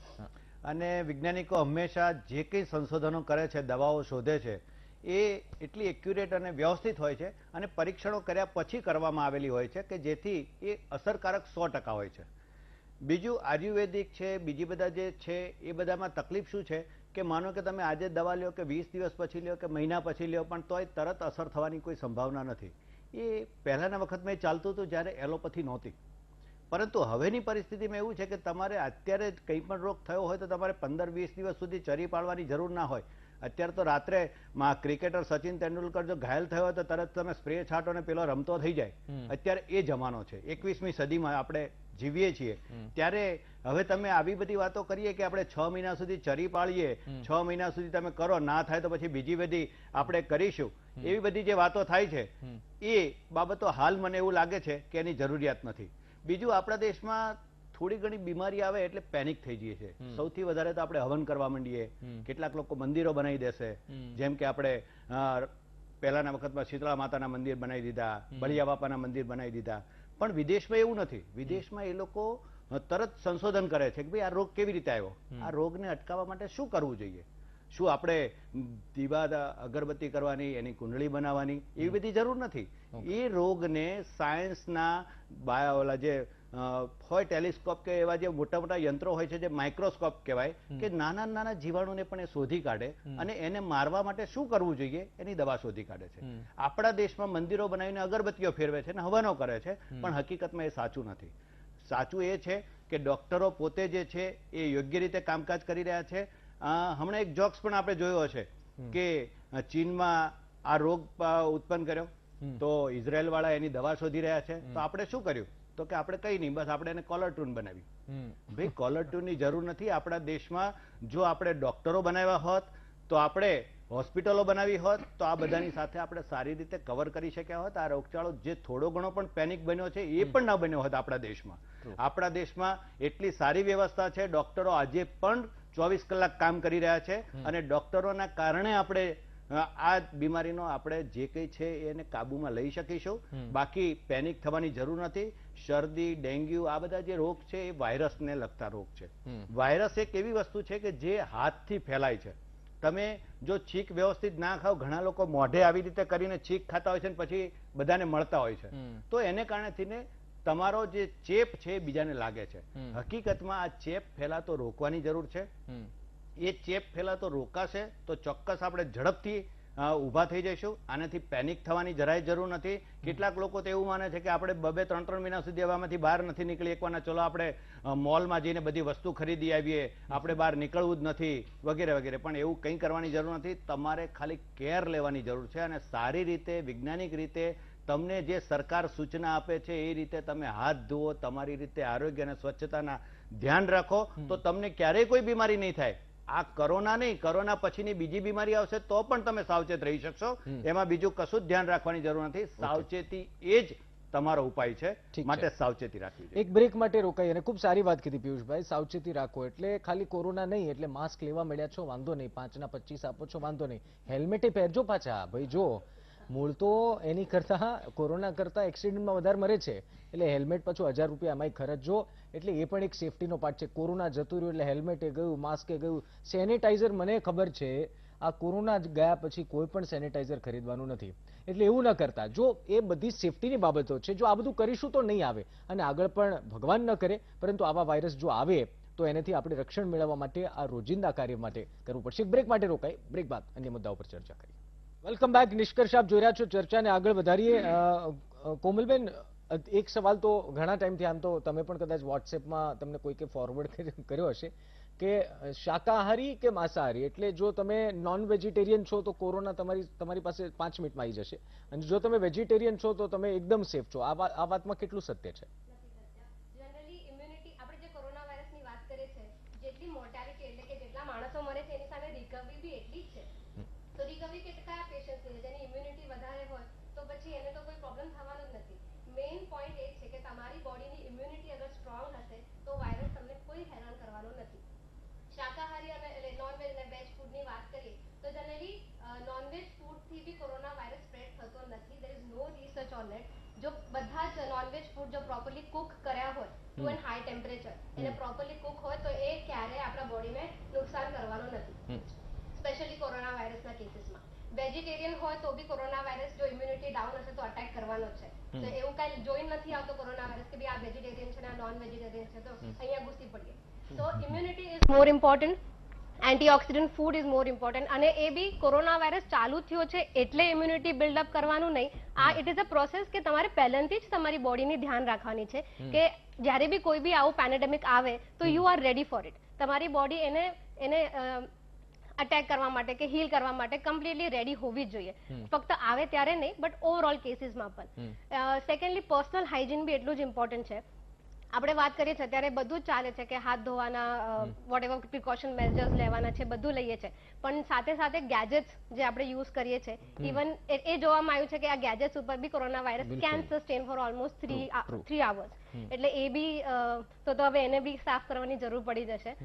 અને વૈજ્ઞાનિકો હંમેશા જે કંઈ સંશોધનો કરે છે, દવાઓ શોધે છે, એ એટલી એક્યુરેટ અને વ્યવસ્થિત હોય છે અને પરીક્ષણો કર્યા પછી કરવામાં આવેલી હોય છે કે જેથી એ અસરકારક 100% હોય છે. બીજું આયુર્વેદિક છે, બીજી બધા જે છે એ બધામાં તકલીફ શું છે કે માનો કે તમે આજે દવા લ્યો કે 20 દિવસ પછી લ્યો કે મહિના પછી લ્યો, પણ તોય તરત અસર થવાની કોઈ સંભાવના નથી. એ પહેલાના વખતમાં એ ચાલતું હતું જ્યારે એલોપેથી નહોતી. પરંતુ હવેની પરિસ્થિતિમાં એવું છે કે તમારે અત્યારે કંઈ પણ રોગ થયો હોય તો તમારે 15-20 દિવસ સુધી ચરી પાડવાની જરૂર ના હોય. અત્યારે તો રાત્રે ક્રિકેટર સચિન તેંડુલકર જો ઘાયલ થયો હોય તો તરત તમે સ્પ્રે છાંટો ને પેલો રમતો થઈ જાય. અત્યારે એ જમાનો છે. 21મી સદીમાં આપણે જીવીએ છીએ. ત્યારે હવે તમે આવી બધી વાતો કરીએ કે આપણે 6 મહિના સુધી ચરી પાડીએ, 6 મહિના સુધી તમે કરો, ના થાય તો પછી બીજી બધી આપણે કરીશું, એવી બધી જે વાતો થાય છે એ બાબતો હાલ મને એવું લાગે છે કે એની જરૂરિયાત નથી. બીજું, આપણા દેશમાં થોડી ઘણી બીમારી આવે એટલે પેનિક થઈ જઈએ છે. સૌથી વધારે તો આપણે હવન કરવા માંડીએ. કેટલાક લોકો મંદિરો બનાવી દેશે, જેમ કે આપણે પહેલાના વખતમાં શીતળા માતાના મંદિર બનાવી દીધા, બળિયા બાપાના મંદિર બનાવી દીધા. પણ વિદેશમાં એવું નથી. વિદેશમાં એ લોકો તરત સંશોધન કરે છે કે ભાઈ આ રોગ કેવી રીતે આવ્યો, આ રોગને અટકાવવા માટે શું કરવું જોઈએ. શું આપણે દીવા અગરબત્તી કરવાની, એની કુંડળી બનાવવાની, એવી બધી જરૂર નથી. એ રોગને સાયન્સના ઓલા જે હોય ટેલિસ્કોપ કે એવા જે મોટા મોટા યંત્રો હોય છે, જે માઇક્રોસ્કોપ કહેવાય, કે નાના નાના જીવાણુને પણ એ શોધી કાઢે અને એને મારવા માટે શું કરવું જોઈએ એની દવા શોધી કાઢે છે. આપણા દેશમાં મંદિરો બનાવીને અગરબત્તીઓ ફેરવે છે અને હવનો કરે છે, પણ હકીકતમાં એ સાચું નથી. સાચું એ છે કે ડોક્ટરો પોતે જે છે એ યોગ્ય રીતે કામકાજ કરી રહ્યા છે. હમણાં એક જોક્સ પણ આપણે જોયો હશે કે ચીનમાં આ રોગ ઉત્પન્ન કર્યો તો ઇઝરાયલ વાળા એની દવા શોધી રહ્યા છે. તો આપણે શું કર્યું? તો કે આપણે કઈ નહીં, બસ આપણે એને કોલર ટ્યુન બનાવી. ભાઈ, કોલર ટ્યુનની જરૂર નથી. આપણા દેશમાં જો આપણે ડોક્ટરો બનાવ્યા હોત, તો આપણે હોસ્પિટલો બનાવી હોત, તો આ બધાની સાથે આપણે સારી રીતે કવર કરી શક્યા હોત. આ રોગચાળો જે થોડો ઘણો પણ પેનિક બન્યો છે એ પણ ના બન્યો હોત આપણા દેશમાં. આપણા દેશમાં એટલી સારી વ્યવસ્થા છે. ડોક્ટરો આજે પણ 24 કલાક કામ કરી રહ્યા છે અને ડોક્ટરોના કારણે આપણે આ બીમારીનો આપણે જે કંઈ છે એને કાબુમાં લઈ શકીશું. બાકી પેનિક થવાની જરૂર નથી. શરદી, ડેન્ગ્યુ, આ બધા જે રોગ છે એ વાયરસને લગતા રોગ છે. વાયરસ એક એવી વસ્તુ છે કે જે હાથથી ફેલાય છે. તમે જો છીંક વ્યવસ્થિત ના ખાઓ, ઘણા લોકો મોઢે આવી રીતે કરીને છીંક ખાતા હોય છે અને પછી બધાને મળતા હોય છે, તો એને કારણે તમારો જે ચેપ છે એ બીજાને લાગે છે. હકીકતમાં આ ચેપ ફેલાતો રોકવાની જરૂર છે. એ ચેપ ફેલાતો રોકાશે તો ચોક્કસ આપણે ઝડપથી ઊભા થઈ જઈશું. આનાથી પેનિક થવાની જરાય જરૂર નથી. કેટલાક લોકો તો એવું માને છે કે આપણે 2-3 મહિના સુધી હવામાંથી બહાર નથી નીકળી એકવાના, ચલો આપણે મોલમાં જઈને બધી વસ્તુ ખરીદી આવીએ, આપણે બહાર નીકળવું જ નથી વગેરે વગેરે. પણ એવું કંઈ કરવાની જરૂર નથી. તમારે ખાલી કેર લેવાની જરૂર છે અને સારી રીતે વૈજ્ઞાનિક રીતે તમને જે સરકાર સૂચના આપે છે એ રીતે તમે હાથ ધુઓ, તમારી રીતે આરોગ્ય અને સ્વચ્છતાના ધ્યાન રાખો, તો તમને ક્યારેય કોઈ બીમારી નહીં થાય. આ કોરોના નહીં, કોરોના પછીની બીજી બીમારી આવશે તો પણ તમે સાવચેત રહી શકશો. એમાં બીજું કશું જ ધ્યાન રાખવાની જરૂર નથી. સાવચેતી એ જ તમારો ઉપાય છે, માટે સાવચેતી રાખવી જોઈએ. એક બ્રેક માટે રોકાઈ અને ખૂબ સારી વાત કીધી પિયુષભાઈ. સાવચેતી રાખો એટલે ખાલી કોરોના નહીં, એટલે માસ્ક લેવા મળ્યા છો વાંધો નહીં, 5ના 25 આપો છો વાંધો નહીં, હેલ્મેટે પહેરજો પાછા ભાઈ. જો મૂળ તો એની કરતા કોરોના કરતા એક્સિડન્ટમાં વધારે મરે છે, એટલે હેલ્મેટ પાછું 1000 રૂપિયા એમાંય ખર્ચજો, એટલે એ પણ એક સેફટીનો પાર્ટ છે. કોરોના જતું રહ્યું એટલે હેલ્મેટ એ ગયું, માસ્ક એ ગયું, સેનિટાઈઝર મને ખબર છે આ કોરોના ગયા પછી કોઈ પણ સેનિટાઈઝર ખરીદવાનું નથી, એટલે એવું ન કરતા. જો એ બધી સેફટીની બાબતો છે, જો આ બધું કરીશું તો નહીં આવે, અને આગળ પણ ભગવાન ન કરે પરંતુ આવા વાયરસ જો આવે તો એનાથી આપણે રક્ષણ મેળવવા માટે આ રોજિંદા કાર્ય માટે કરવું પડશે. બ્રેક માટે રોકાય, બ્રેક બાદ અન્ય મુદ્દાઓ પર ચર્ચા કરીએ. Welcome back. નિષ્કર્ષ આપ જોઈ રહ્યા છો, ચર્ચાને આગળ વધારીએ. કોમલબેન, એક સવાલ તો ઘણા ટાઈમથી, આમ તો તમે પણ કદાચ વોટ્સએપમાં તમને કોઈકે ફોરવર્ડ કર્યો હશે કે શાકાહારી કે માંસાહારી, એટલે જો તમે નોન વેજીટેરિયન છો તો કોરોના તમારી પાસે 5 મિનિટમાં આવી જશે, અને જો તમે વેજીટેરિયન છો તો તમે એકદમ સેફ છો. આ વાતમાં કેટલું સત્ય છે? જનરલી ઇમ્યુનિટી, આપણે જે કોરોના વાયરસની વાત કરીએ છીએ, જેટલી મોર્ટાલિટી એટલે કે જેટલા માણસો મરે છે એની સામે રિકવરી બી એટલી જ છે. તો રિકવરી કયા પેશન્ટની છે જેની ઇમ્યુનિટી વધારે હોય તો પછી એને તો કોઈ પ્રોબ્લેમ થવાનો જ નથી. મેઇન પોઈન્ટ એ છે કે તમારી બોડીની ઇમ્યુનિટી અગર સ્ટ્રોંગ હશે તો વાયરસ તમને કોઈ હેરાન કરવાનો નથી. શાકાહારી અને નોનવેજ અને વેજ ફૂડની વાત કરીએ તો જનરલી નોનવેજ ફૂડથી બી કોરોના વાયરસ સ્પ્રેડ થતો નથી. There is no research on it. જો બધા જ નોનવેજ ફૂડ જો પ્રોપરલી કુક કર્યા હોય ટુ એન હાઈ ટેમ્પરેચર, એને પ્રોપરલી કુક હોય તો એ ક્યારેય આપણા બોડીને નુકસાન કરવાનો નથી, સ્પેશિયલી કોરોના વાયરસના કેસીસમાં. વેજીટેરિયન હોય તો બી કોરોના વાયરસ જો ઇમ્યુનિટી ડાઉન હશે તો અટેક કરવાનો છે. તો એવું કઈ જોઈ નથી આવતો કોરોના વાયરસ કે આ વેજીટેરિયન છે ને નોન વેજીટેરિયન છે તો અહીંયા ઘૂસી પડીએ. So immunity is more important. Antioxidant food is more important. અને એ બી કોરોના વાયરસ ચાલુ થયો છે એટલે ઇમ્યુનિટી બિલ્ડઅપ કરવાનું નહીં. આ ઇટ ઇઝ અ પ્રોસેસ કે તમારે પહેલેથી જ તમારી બોડીની ધ્યાન રાખવાની છે કે જ્યારે બી કોઈ બી આવું પેન્ડેમિક આવે તો you are ready for it. તમારી બોડી એને અટેક કરવા માટે કે હીલ કરવા માટે કમ્પ્લીટલી રેડી હોવી જ જોઈએ. ફક્ત આવે ત્યારે નહીં બટ ઓવરઓલ કેસીસમાં પણ. સેકન્ડલી પર્સનલ હાઇજીન બી એટલું જ ઇમ્પોર્ટન્ટ છે. આપણે વાત કરીએ છીએ ત્યારે બધું જ ચાલે છે કે હાથ ધોવાના, વોટ એવર પ્રિકોશન મેજર્સ લેવાના છે, બધું લઈએ છે, પણ સાથે સાથે ગેજેટ્સ જે આપણે યુઝ કરીએ છીએ, ઇવન એ જોવામાં આવ્યું છે કે આ ગેજેટ્સ ઉપર બી corona virus can sustain for almost 3 hours. એટલે એ બી તો હવે એને બી સાફ કરવાની જરૂર પડી જશે.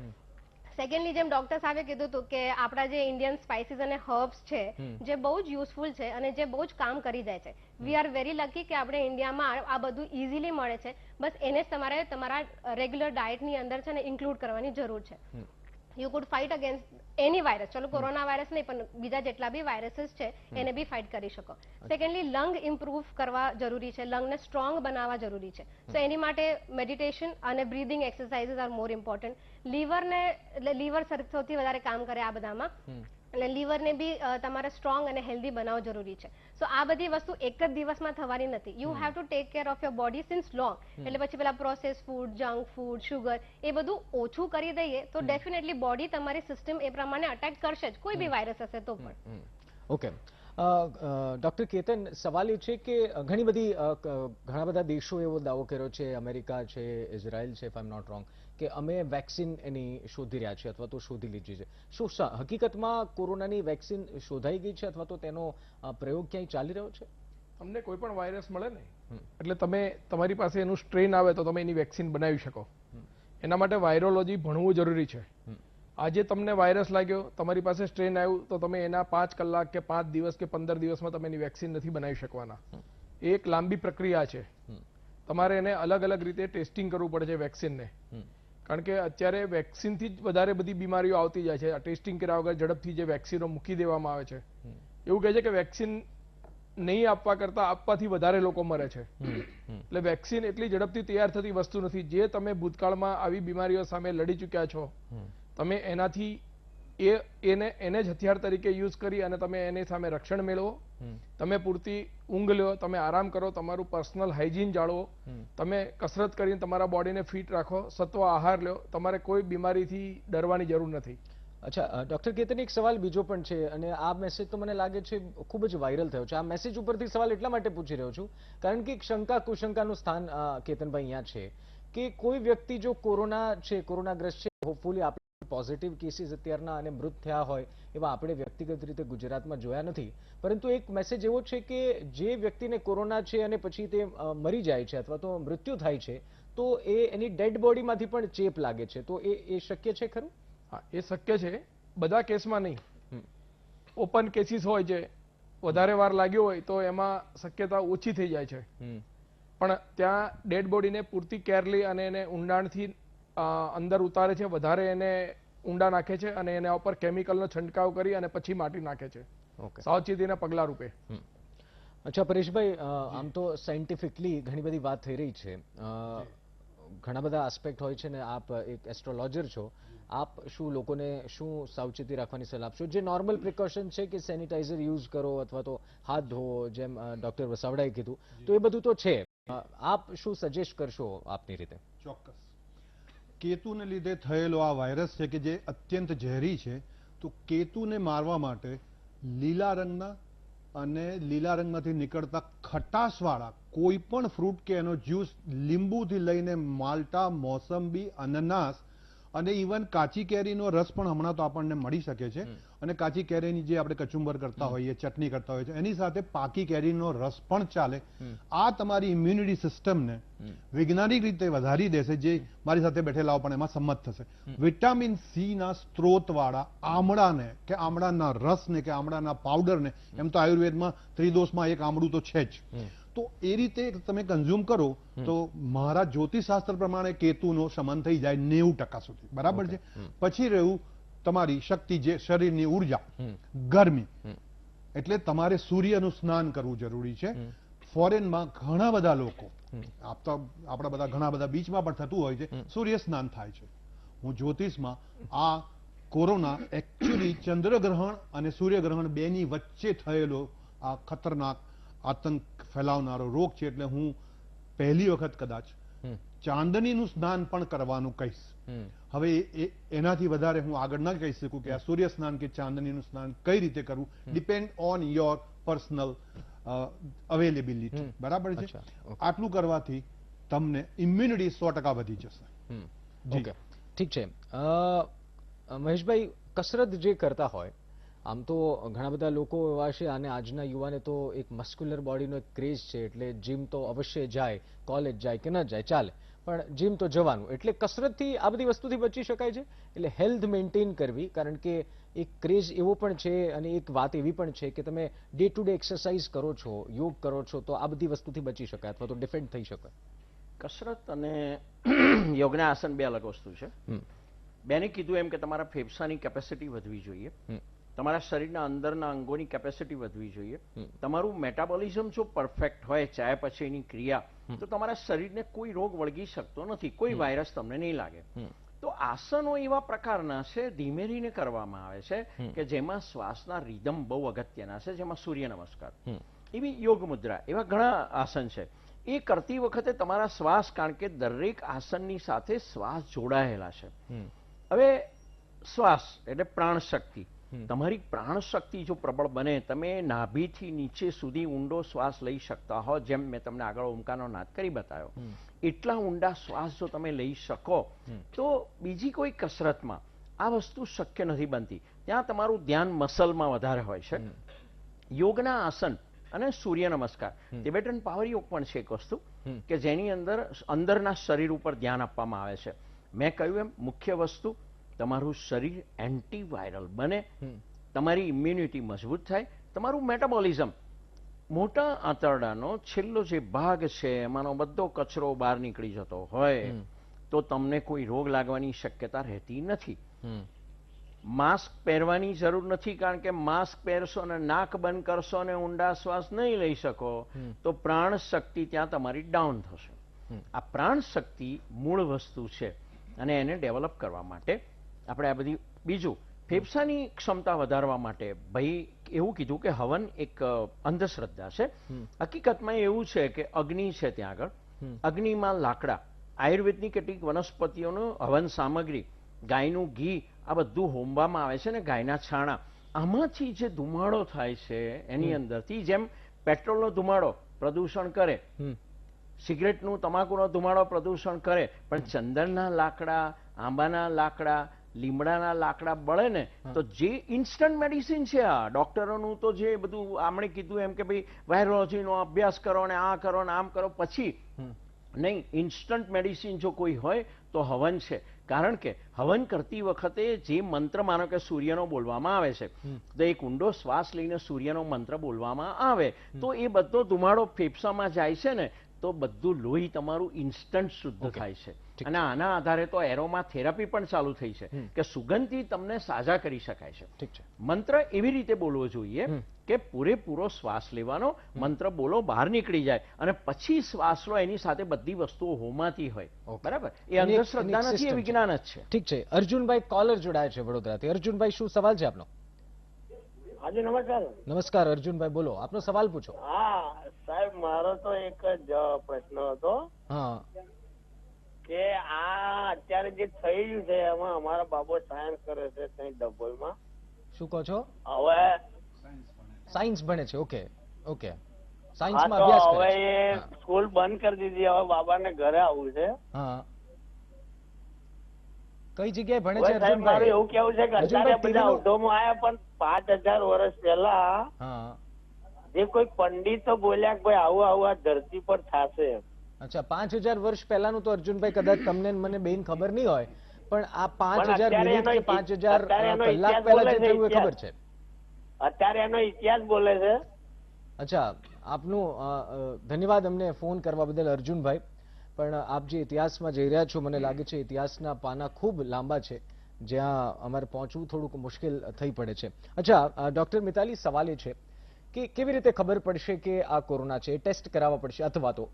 સેકન્ડલી જેમ ડોક્ટર સાહેબે કીધું હતું કે આપણા જે ઇન્ડિયન સ્પાઇસીસ અને હર્બ્સ છે જે બહુ જ યુઝફુલ છે અને જે બહુ જ કામ કરી જાય છે. વી આર વેરી લકી કે આપણે ઇન્ડિયામાં આ બધું ઇઝીલી મળે છે. બસ એને જ તમારે તમારા રેગ્યુલર ડાયટની અંદર છે ને ઇન્ક્લુડ કરવાની જરૂર છે. You could fight against any virus. ચલો કોરોના વાયરસ નહીં પણ બીજા જેટલા બી વાયરસીસ છે એને બી ફાઇટ કરી શકો. સેકન્ડલી લંગ ઇમ્પ્રૂવ કરવા જરૂરી છે, લંગને સ્ટ્રોંગ બનાવવા જરૂરી છે. સો એની માટે મેડિટેશન અને breathing exercises are more important. લીવરને એટલે લીવર સૌથી વધારે કામ કરે આ બધામાં, એટલે લીવરને બી તમારે સ્ટ્રોંગ અને હેલ્ધી બનાવવું જરૂરી છે. સો આ બધી વસ્તુ એક જ દિવસમાં થવાની નથી. You have to take care of your body since long. એટલે પછી પેલા process food, junk food, sugar એ બધું ઓછું કરી દઈએ તો ડેફિનેટલી બોડી તમારી સિસ્ટમ એ પ્રમાણે અટેક કરશે જ, કોઈ બી વાયરસ હશે તો પણ. ઓકે ડોક્ટર કેતન, સવાલ એ છે કે ઘણા બધા દેશો એવો દાવો કર્યો છે, અમેરિકા છે, ઇઝરાયલ છે, if I am not wrong, કે અમે વેક્સિન એની શોધી રહ્યા છીએ અથવા તો શોધી લીધી છે. શું હકીકતમાં કોરોનાની વેક્સિન શોધાઈ ગઈ છે અથવા તો તેનો પ્રયોગ ક્યાંય ચાલી રહ્યો છે? તમને કોઈ પણ વાયરસ મળે ને એટલે તમારી પાસે એનું સ્ટ્રેન આવે તો તમે એની વેક્સિન બનાવી શકો. એના માટે વાયરોલોજી ભણવું જરૂરી છે. આજે તમને વાયરસ લાગ્યો, તમારી પાસે સ્ટ્રેન આવ્યું તો તમે એના 5 કલાક કે 5 દિવસ કે 15 દિવસમાં તમે એની વેક્સિન નથી બનાવી શકવાના. એ એક લાંબી પ્રક્રિયા છે. તમારે એને અલગ અલગ રીતે ટેસ્ટિંગ કરવું પડે છે વેક્સિનને, કારણ કે અત્યારે વેક્સિનથી જ વધારે બધી બીમારીઓ આવતી જાય છે. ટેસ્ટિંગ કર્યા વગર ઝડપથી જે વેક્સિનો મૂકી દેવામાં આવે છે, એવું કહે છે કે વેક્સિન નહીં આપવા કરતા આપવાથી વધારે લોકો મરે છે. એટલે વેક્સિન એટલી ઝડપથી તૈયાર થતી વસ્તુ નથી. જે તમે ભૂતકાળમાં આવી બીમારીઓ સામે લડી ચૂક્યા છો, તમે એનાથી એને જ હથિયાર તરીકે યુઝ કરી અને તમે એની સામે રક્ષણ મેળવો. તમે પૂરતી ઊંઘ લો, તમે આરામ કરો, તમારું પર્સનલ હાઇજીન જાળવો, તમે કસરત કરીને તમારા બોડીને ફિટ રાખો, સત્વ આહાર લો. તમારે કોઈ બીમારીથી ડરવાની જરૂર નથી. અચ્છા ડોક્ટર કેતન, એક સવાલ બીજો પણ છે અને આ મેસેજ તો મને લાગે છે ખૂબ જ વાયરલ થયો છે. આ મેસેજ ઉપરથી સવાલ એટલા માટે પૂછી રહ્યો છું કારણ કે શંકા કુશંકાનું સ્થાન કેતનભાઈ અહીંયા છે કે કોઈ વ્યક્તિ જો કોરોનાગ્રસ્ત છે, હોપફુલી આપણે પોઝિટિવ કેસીસ અત્યારના અને મૃત થયા હોય એવા આપણે વ્યક્તિગત રીતે ગુજરાતમાં જોયા નથી, પરંતુ એક મેસેજ એવો છે કે જે વ્યક્તિને કોરોના છે અને પછી તે મરી જાય છે અથવા તો મૃત્યુ થાય છે તો એની ડેડ બોડીમાંથી પણ ચેપ લાગે છે, તો એ શક્ય છે ખરું? હા, એ શક્ય છે. બધા કેસમાં નહીં. ઓપન કેસીસ હોય છે વધારે વાર લાગ્યો હોય તો એમાં શક્યતા ઓછી થઈ જાય છે. પણ ત્યાં ડેડ બોડીને પૂરતી કેર લઈ અને એને ઊંડાણથી અંદર ઉતારે છે, વધારે એને ઊંડા નાખે છે અને એના ઉપર કેમિકલનો છંટકાવ કરી અને પછી માટી નાખે છે સાવચેતીના પગલા રૂપે. અચ્છા પરેશભાઈ, આમ તો સાયન્ટિફિકલી ઘણી બધી વાત થઈ રહી છે, ઘણા બધા આસ્પેક્ટ હોય છે ને આપ એક એસ્ટ્રોલોજર છો, આપ શું લોકોને શું સાવચેતી રાખવાની સલાહ આપશો? જે નોર્મલ પ્રિકોશન છે કે સેનિટાઈઝર યુઝ કરો અથવા તો હાથ ધોવો, જેમ ડોક્ટર વસાવડાએ કીધું, તો એ બધું તો છે, આપ શું સજેસ્ટ કરશો આપની રીતે? ચોક્કસ. કેતુને લીધે થયેલો આ વાયરસ છે કે જે અત્યંત ઝેરી છે, તો કેતુને મારવા માટે લીલા રંગના અને લીલા રંગમાંથી નીકળતા ખટાશવાળા કોઈ પણ ફ્રૂટ કે એનો જ્યુસ, લીંબુથી લઈને માલ્ટા, મોસંબી, અનનાસ અને ઇવન કાચી કેરીનો રસ પણ હમણાં તો આપણને મળી શકે છે, અને કાચી કેરીની જે આપણે કચુંબર કરતા હોઈએ, ચટણી કરતા હોઈએ, એની સાથે પાકી કેરીનો રસ પણ ચાલે. આ તમારી ઇમ્યુનિટી સિસ્ટમને વૈજ્ઞાનિક રીતે વધારી દેશે, જે મારી સાથે બેઠેલાઓ પણ એમાં સંમત થશે. વિટામિન સી ના સ્ત્રોતવાળા આમળાને કે આમળાના રસને કે આમળાના પાવડરને, એમ તો આયુર્વેદમાં ત્રિદોષમાં એક આમળું તો છે જ, તો એ રીતે તમે કન્ઝ્યુમ કરો તો મારા જ્યોતિષશાસ્ત્ર પ્રમાણે કેતુનો શમન થઈ જાય 90% સુધી, બરાબર છે. પછી રહ્યું તમારી શક્તિ, જે શરીરની ઉર્જા, ગરમી, એટલે તમારે સૂર્યનું સ્નાન કરવું જરૂરી છે. ફોરેનમાં ઘણા બધા લોકો, આપણા બધા ઘણા બધા બીચમાં પણ થતું હોય છે, સૂર્ય સ્નાન થાય છે. હું જ્યોતિષમાં આ કોરોના એકચ્યુઅલી ચંદ્રગ્રહણ અને સૂર્યગ્રહણ બેની વચ્ચે થયેલો આ ખતરનાક આતંક ફેલાવનારો રોગ છે, એટલે હું પહેલી વખત કદાચ ચાંદનીનું સ્નાન પણ કરવાનું કહીશ. હવે એનાથી વધારે હું આગળ ન કહી શકું કે આ સૂર્ય સ્નાન કે ચાંદનીનું સ્નાન કઈ રીતે કરવું, depend on your personal availability, બરાબર છે. આટલું કરવાથી તમને ઇમ્યુનિટી 100% વધી જશે. ઓકે, ઠીક છે. મહેશભાઈ, કસરત જે કરતા હોય, આમ તો ઘણા બધા લોકો એવા છે, અને આજના યુવાને તો એક મસ્ક્યુલર બોડીનો એક ક્રેઝ છે, એટલે જીમ તો અવશ્ય જાય, કોલેજ જાય કે ન જાય ચાલે, પણ જીમ તો જવાનું. એટલે કસરતથી આ બધી વસ્તુથી બચી શકાય છે. એટલે હેલ્થ મેન્ટેન કરવી, કારણ કે એક ક્રેઝ એવો પણ છે અને એક વાત એવી પણ છે કે તમે ડે ટુ ડે એક્સરસાઇઝ કરો છો, યોગ કરો છો, તો આ બધી વસ્તુથી બચી શકાય અથવા તો ડિફેન્ડ થઈ શકાય. કસરત અને યોગના આસન બે અલગ વસ્તુ છે. બેને કીધું એમ કે તમારા ફેફસાની કેપેસિટી વધવી જોઈએ, તમારા શરીરના અંદરના અંગોની કેપેસિટી વધવી જોઈએ, તમારું મેટાબોલિઝમ જો પરફેક્ટ હોય, ચાય પછીની ક્રિયા, તો તમારા શરીરને કોઈ રોગ વળગી શકતો નથી, કોઈ વાયરસ તમને નહીં લાગે. તો આસનો એવા પ્રકારના છે, ધીમેરીને કરવામાં આવે છે કે જેમાં શ્વાસના રિધમ બહુ અગત્યના છે, જેમાં સૂર્ય નમસ્કાર, એવી યોગ મુદ્રા, એવા ઘણા આસન છે. એ કરતી વખતે તમારા શ્વાસ, કારણ કે દરેક આસનની સાથે શ્વાસ જોડાયેલા છે. હવે શ્વાસ એટલે પ્રાણ શક્તિ, તમારી પ્રાણ શક્તિ જો પ્રબળ બને, તમે નાભીથી નીચે સુધી ઊંડો શ્વાસ લઈ શકતા હો, જેમ મેં તમને આગળ ઓમકારનો નાદ કરી બતાવ્યો, એટલા ઊંડા શ્વાસ જો તમે લઈ શકો તો બીજી કોઈ કસરતમાં આ વસ્તુ શક્ય નથી બનતી. ત્યાં તમારું ધ્યાન મસલમાં વધારે હોય છે. યોગના આસન અને સૂર્ય નમસ્કાર, ટિબેટન પાવર યોગ પણ છે એક વસ્તુ કે જેની અંદર અંદરના શરીર ઉપર ધ્યાન આપવામાં આવે છે. મેં કહ્યું એમ, મુખ્ય વસ્તુ તમારું શરીર એન્ટીવાયરલ બને, તમારી ઇમ્યુનિટી મજબૂત થાય, તમારું મેટાબોલિઝમ, મોટા આંતરડાનો છેલ્લો જે ભાગ છે એમાંનો બધો કચરો બહાર નીકળી જતો હોય તો તમને કોઈ રોગ લાગવાની શક્યતા રહેતી નથી. માસ્ક પહેરવાની જરૂર નથી, કારણ કે માસ્ક પહેરશો અને નાક બંધ કરશો અને ઊંડા શ્વાસ નહીં લઈ શકો તો પ્રાણ શક્તિ ત્યાં તમારી ડાઉન થશે. આ પ્રાણ શક્તિ મૂળ વસ્તુ છે અને એને ડેવલપ કરવા માટે આપણે આ બધી, બીજું ફેફસાની ક્ષમતા વધારવા માટે ભાઈ એવું કીધું કે હવન એક અંધશ્રદ્ધા છે. હકીકતમાં એવું છે કે અગ્નિ છે, ત્યાં આગળ અગ્નિમાં લાકડા, આયુર્વેદની કેટલીક વનસ્પતિઓનું હવન સામગ્રી, ગાયનું ઘી, આ બધું હોમવામાં આવે છે ને ગાયના છાણા, આમાંથી જે ધુમાડો થાય છે એની અંદરથી, જેમ પેટ્રોલનો ધુમાડો પ્રદૂષણ કરે, સિગરેટનું તમાકુનો ધુમાડો પ્રદૂષણ કરે, પણ ચંદનના લાકડા, આંબાના લાકડા, લીમડાના લાકડા બળે ને તો જે ઇન્સ્ટન્ટ મેડિસિન છે, આ ડોક્ટરોનું તો જે બધું આમણે કીધું એમ કે ભાઈ વાયરોલોજીનો અભ્યાસ કરો ને આ કરો ને આમ કરો, પછી નહીં, ઇન્સ્ટન્ટ મેડિસિન જો કોઈ હોય તો હવન છે. કારણ કે હવન કરતી વખતે જે મંત્ર, માનો કે સૂર્યનો બોલવામાં આવે છે, તો એક ઊંડો શ્વાસ લઈને સૂર્યનો મંત્ર બોલવામાં આવે તો એ બધો ધુમાડો ફેફસામાં જાય છે ને, તો બધું લોહી તમારું ઇન્સ્ટન્ટ શુદ્ધ થાય છે. અને આના આધારે તો એરોમા થેરાપી પણ ચાલુ થઈ છે કે સુગંધથી તમને સાજા કરી શકાય છે. ઠીક છે. મંત્ર એવી રીતે બોલવો જોઈએ કે પૂરેપૂરો શ્વાસ લેવાનો, મંત્ર બોલો, બહાર નીકળી જાય અને પછી શ્વાસ લો, એની સાથે બધી વસ્તુઓ હોમાતી હોય. બરાબર? એ અંધશ્રદ્ધા નથી, એ વિજ્ઞાન જ છે. ઠીક છે. અર્જુનભાઈ કોલર જોડાયા છે વડોદરાથી. અર્જુનભાઈ, શું સવાલ છે આપનો? હાજી નમસ્કાર. નમસ્કાર અર્જુનભાઈ, બોલો, આપનો સવાલ પૂછો. હા સાહેબ, મારો તો એક જ પ્રશ્ન હતો હા. કે આ અત્યારે જે થઈ રહ્યું છે એમાં અમારા બાબો સાયન્સ કરે છે ત્યાં ડબલમાં. શું કહો છો? હવે સાયન્સ ભણે છે. ઓકે ઓકે, હા, સાયન્સમાં તો અભ્યાસ હવે કરે છે. એ સ્કૂલ બંધ કરી દીધી, હવે બાબાને ઘરે આવવું છે. હા. કઈ જગ્યાએ ભણે હવે છે સાહેબ મારું અર્જુનભાઈ? એવું કેવું છે કે અત્યારે અર્જુનભાઈ, બધા ટીવીનું- ઉદ્યોગમાં આવ્યા, પણ 5000 વર્ષ પહેલા હા. જે કોઈ પંડિતો બોલ્યા કે ભાઈ આવું આવું આ ધરતી પર થશે. અચ્છા, 5000 વર્ષ પહેલાનું તો અર્જુનભાઈ કદાચ તમને ને મને બેન ખબર નહીં હોય, પણ આ 5000 અત્યારે મિનિટ એનો કે 5000 અત્યારે એનો કલાક ઇતિહાસ પહેલા બોલે જે છે, થયું એ ખબર છે. અત્યારે એનો ઇતિહાસ બોલે છે. અચ્છા, આપનું ધન્યવાદ અમને ફોન કરવા બદલ અર્જુનભાઈ. પણ આપ જે ઇતિહાસમાં જઈ રહ્યા છો, મને લાગે છે ઇતિહાસના પાના ખૂબ લાંબા છે, જ્યાં અમારે પહોંચવું થોડુંક મુશ્કેલ થઈ પડે છે. અચ્છા ડોક્ટર મિતાલી, સવાલ એ છે કે કેવી રીતે ખબર પડશે કે આ કોરોના છે? ટેસ્ટ કરાવવા પડશે, અથવા તો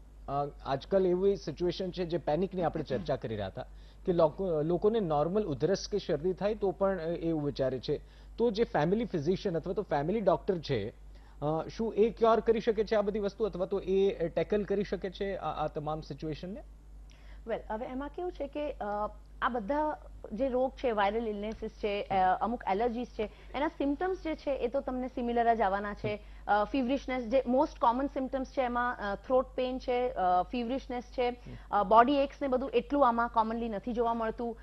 આજકાલ એવી સિચ્યુએશન છે જે પેનિકની આપણે ચર્ચા કરી રહ્યા હતા કે લોકોને નોર્મલ ઉધરસ કે શરદી થાય તો પણ એવું વિચારે છે. તો જે ફેમિલી ફિઝિશિયન અથવા તો ફેમિલી ડોક્ટર છે, શું એ ક્યોર કરી શકે છે આ બધી વસ્તુ, અથવા તો એ ટેકલ કરી શકે છે આ તમામ સિચ્યુએશનને? વેલ, હવે એમાં કેવું છે કે આ બધા જે રોગ છે, વાયરલ ઇલનેસીસ છે, અમુક એલર્જીસ છે, એના સિમ્ટમ્સ જે છે એ તો તમને સિમિલર જ આવવાના છે. ફીવરિશનેસ જે મોસ્ટ કોમન સિમ્ટમ્સ છે એમાં થ્રોટ પેઇન છે, ફીવરિશનેસ છે, બોડી એક્સ ને બધું એટલું આમાં કોમનલી નથી જોવા મળતું.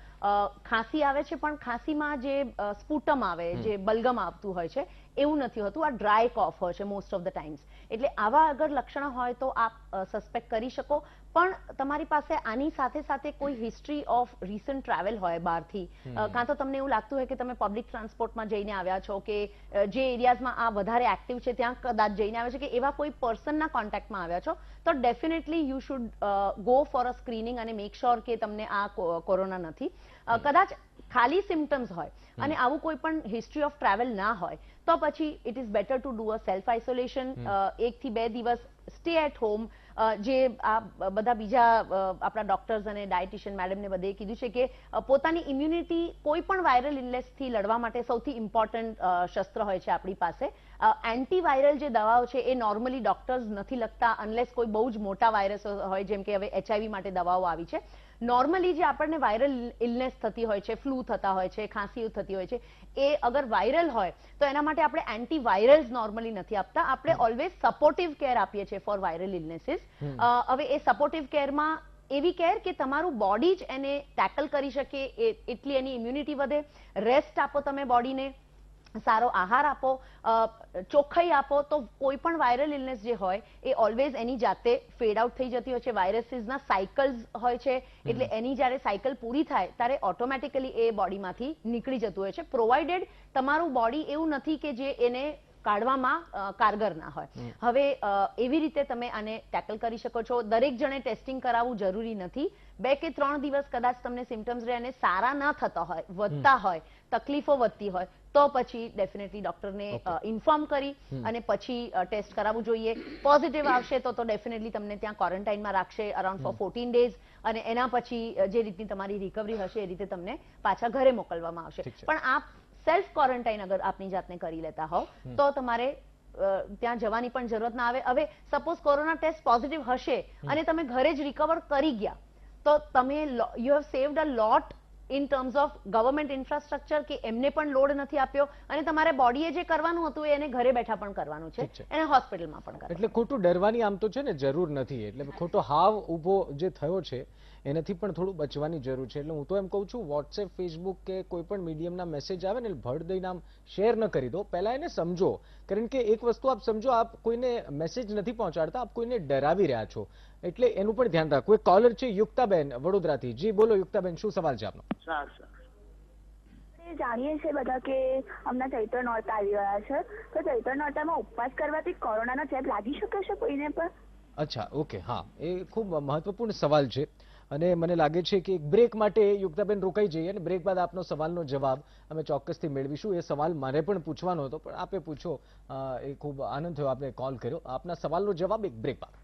ખાંસી આવે છે, પણ ખાંસીમાં જે સ્પુટમ આવે, જે બલગમ આવતું હોય છે, એવું નથી હોતું. આ ડ્રાય કોફ હોય છે મોસ્ટ ઓફ ધ ટાઈમ્સ. એટલે આવા અગર લક્ષણો હોય તો આપ સસ્પેક્ટ કરી શકો. પણ તમારી પાસે આની સાથે સાથે કોઈ હિસ્ટ્રી ઓફ રિસન્ટ ટ્રાવેલ હોય બહારથી, કાં તો તમને એવું લાગતું હોય કે તમે પબ્લિક ટ્રાન્સપોર્ટમાં જઈને આવ્યા છો, કે જે એરિયાઝમાં આ વધારે એક્ટિવ છે ત્યાં કદાચ જઈને આવ્યા છો, કે એવા કોઈ પર્સનના કોન્ટેક્ટમાં આવ્યા છો, તો definitely you should go for a screening અને મેક શ્યોર કે તમને આ કોરોના નથી. કદાચ ખાલી સિમ્ટમ્સ હોય અને આવું કોઈ પણ હિસ્ટ્રી ઓફ ટ્રાવેલ ના હોય, તો પછી it is better to do a self isolation. 1 થી 2 દિવસ સ્ટે એટ હોમ. જે આ બધા બીજા આપણા ડોક્ટર્સ અને ડાયટિશિયન મેડમને બધે કીધું છે કે પોતાની ઇમ્યુનિટી કોઈ પણ વાયરલ ઇલનેસથી લડવા માટે સૌથી ઇમ્પોર્ટન્ટ શસ્ત્ર હોય છે આપણી પાસે. એન્ટીવાયરલ જે દવાઓ છે એ નોર્મલી ડોક્ટર્સ નથી લખતા અનલેસ કોઈ બહુ જ મોટા વાયરસ હોય, જેમ કે હવે HIV માટે દવાઓ આવી છે. નોર્મલી જે આપણને વાયરલ ઇલનેસ થતી હોય છે, ફ્લૂ થતા હોય છે, ખાંસી થતી હોય છે, એ અગર વાયરલ હોય તો એના માટે આપણે એન્ટીવાયરલ્સ નોર્મલી નથી આપતા. આપણે ઓલવેઝ સપોર્ટિવ કેર આપીએ છીએ ફોર વાયરલ ઇલનેસીસ. હવે એ સપોર્ટિવ કેરમાં એવી કેર કે તમારું બોડી જ એને ટેકલ કરી શકે, એટલી એની ઇમ્યુનિટી વધે. રેસ્ટ આપો તમે બોડીને, સારો આહાર આપો, ચોખ્ખાઈ આપો, તો કોઈ પણ વાયરલ ઇલનેસ જે હોય એ ઓલવેઝ એની જાતે ફેડ આઉટ થઈ જતી હોય છે. વાયરસીસના સાયકલ્સ હોય છે, એટલે એની જ્યારે સાયકલ પૂરી થાય ત્યારે ઓટોમેટિકલી એ બોડીમાંથી નીકળી જતું હોય છે, પ્રોવાઇડેડ તમારું બોડી એવું નથી કે જે એને કાઢવામાં કારગર ના હોય. હવે એવી રીતે તમે આને ટેકલ કરી શકો છો. દરેક જણે ટેસ્ટિંગ કરાવવું જરૂરી નથી. 2 કે 3 દિવસ કદાચ તમને સિમ્ટમ્સ રહે અને સારા ના થતા હોય, વધતા હોય, તકલીફો વધતી હોય, તો પછી ડેફિનેટલી ડોક્ટરને ઇન્ફોર્મ કરી અને પછી ટેસ્ટ કરાવવું જોઈએ. પોઝિટિવ આવશે તો ડેફિનેટલી તમને ત્યાં ક્વોરન્ટાઇનમાં રાખશે અરાઉન્ડ ફોર 14 ડેઝ, અને એના પછી જે રીતની તમારી રિકવરી હશે એ રીતે તમને પાછા ઘરે મોકલવામાં આવશે. પણ આપ સેલ્ફ ક્વોરન્ટાઇન અગર આપની જાતને કરી લેતા હોવ તો તમારે ત્યાં જવાની પણ જરૂરત ના આવે. હવે સપોઝ કોરોના ટેસ્ટ પોઝિટિવ હશે અને તમે ઘરે જ રિકવર કરી ગયા, તો તમે you have saved a lot in terms of government infrastructure, કે એમને પણ લોડ નથી આપ્યો અને તમારે બોડીએ જે કરવાનું હતું એને ઘરે બેઠા પણ કરવાનું છે, એને હોસ્પિટલમાં પણ કરવાનું. એટલે ખોટું ડરવાની આમ તો છે ને જરૂર નથી. એટલે ખોટો હાવ ઊભો જે થયો છે એનાથી પણ થોડું બચવાની જરૂર છે. એટલે હું તો એમ કહું છું વોટ્સએપ, ફેસબુક કે કોઈ પણ મીડિયમના મેસેજ આવે ને ભડ દઈને આમ શેર ન કરી દો, પહેલા એને સમજો. કારણ કે એક વસ્તુ આપ સમજો, આપ કોઈને મેસેજ નથી પહોંચાડતા, આપ કોઈને ડરાવી રહ્યા છો. એટલે એનું પણ ધ્યાન રાખો. એક કોલર છે યુક્તાબેન વડોદરાથી. જી બોલો યુક્તાબેન, શું સવાલ છે આપનો? જાણીએ છીએ બધા કે હમણાં ચૈત્ર નોરતા આવી રહ્યા છે, તો ચૈત્ર નોરતામાં ઉપવાસ કરવાથી કોરોનાનો ચેપ લાગી શકે છે કોઈને પણ? અચ્છા, ઓકે, હા, એ ખૂબ મહત્વપૂર્ણ સવાલ છે અને મને લાગે છે કે એક બ્રેક માટે યુક્તાબેન રોકાઈ જઈએ અને બ્રેક બાદ આપનો સવાલનો જવાબ અમે ચોક્કસથી મેળવીશું. એ સવાલ મારે પણ પૂછવાનો હતો પણ આપે પૂછો, એ ખૂબ આનંદ થયો, આપને કોલ કર્યો. આપના સવાલનો જવાબ એક બ્રેક બાદ.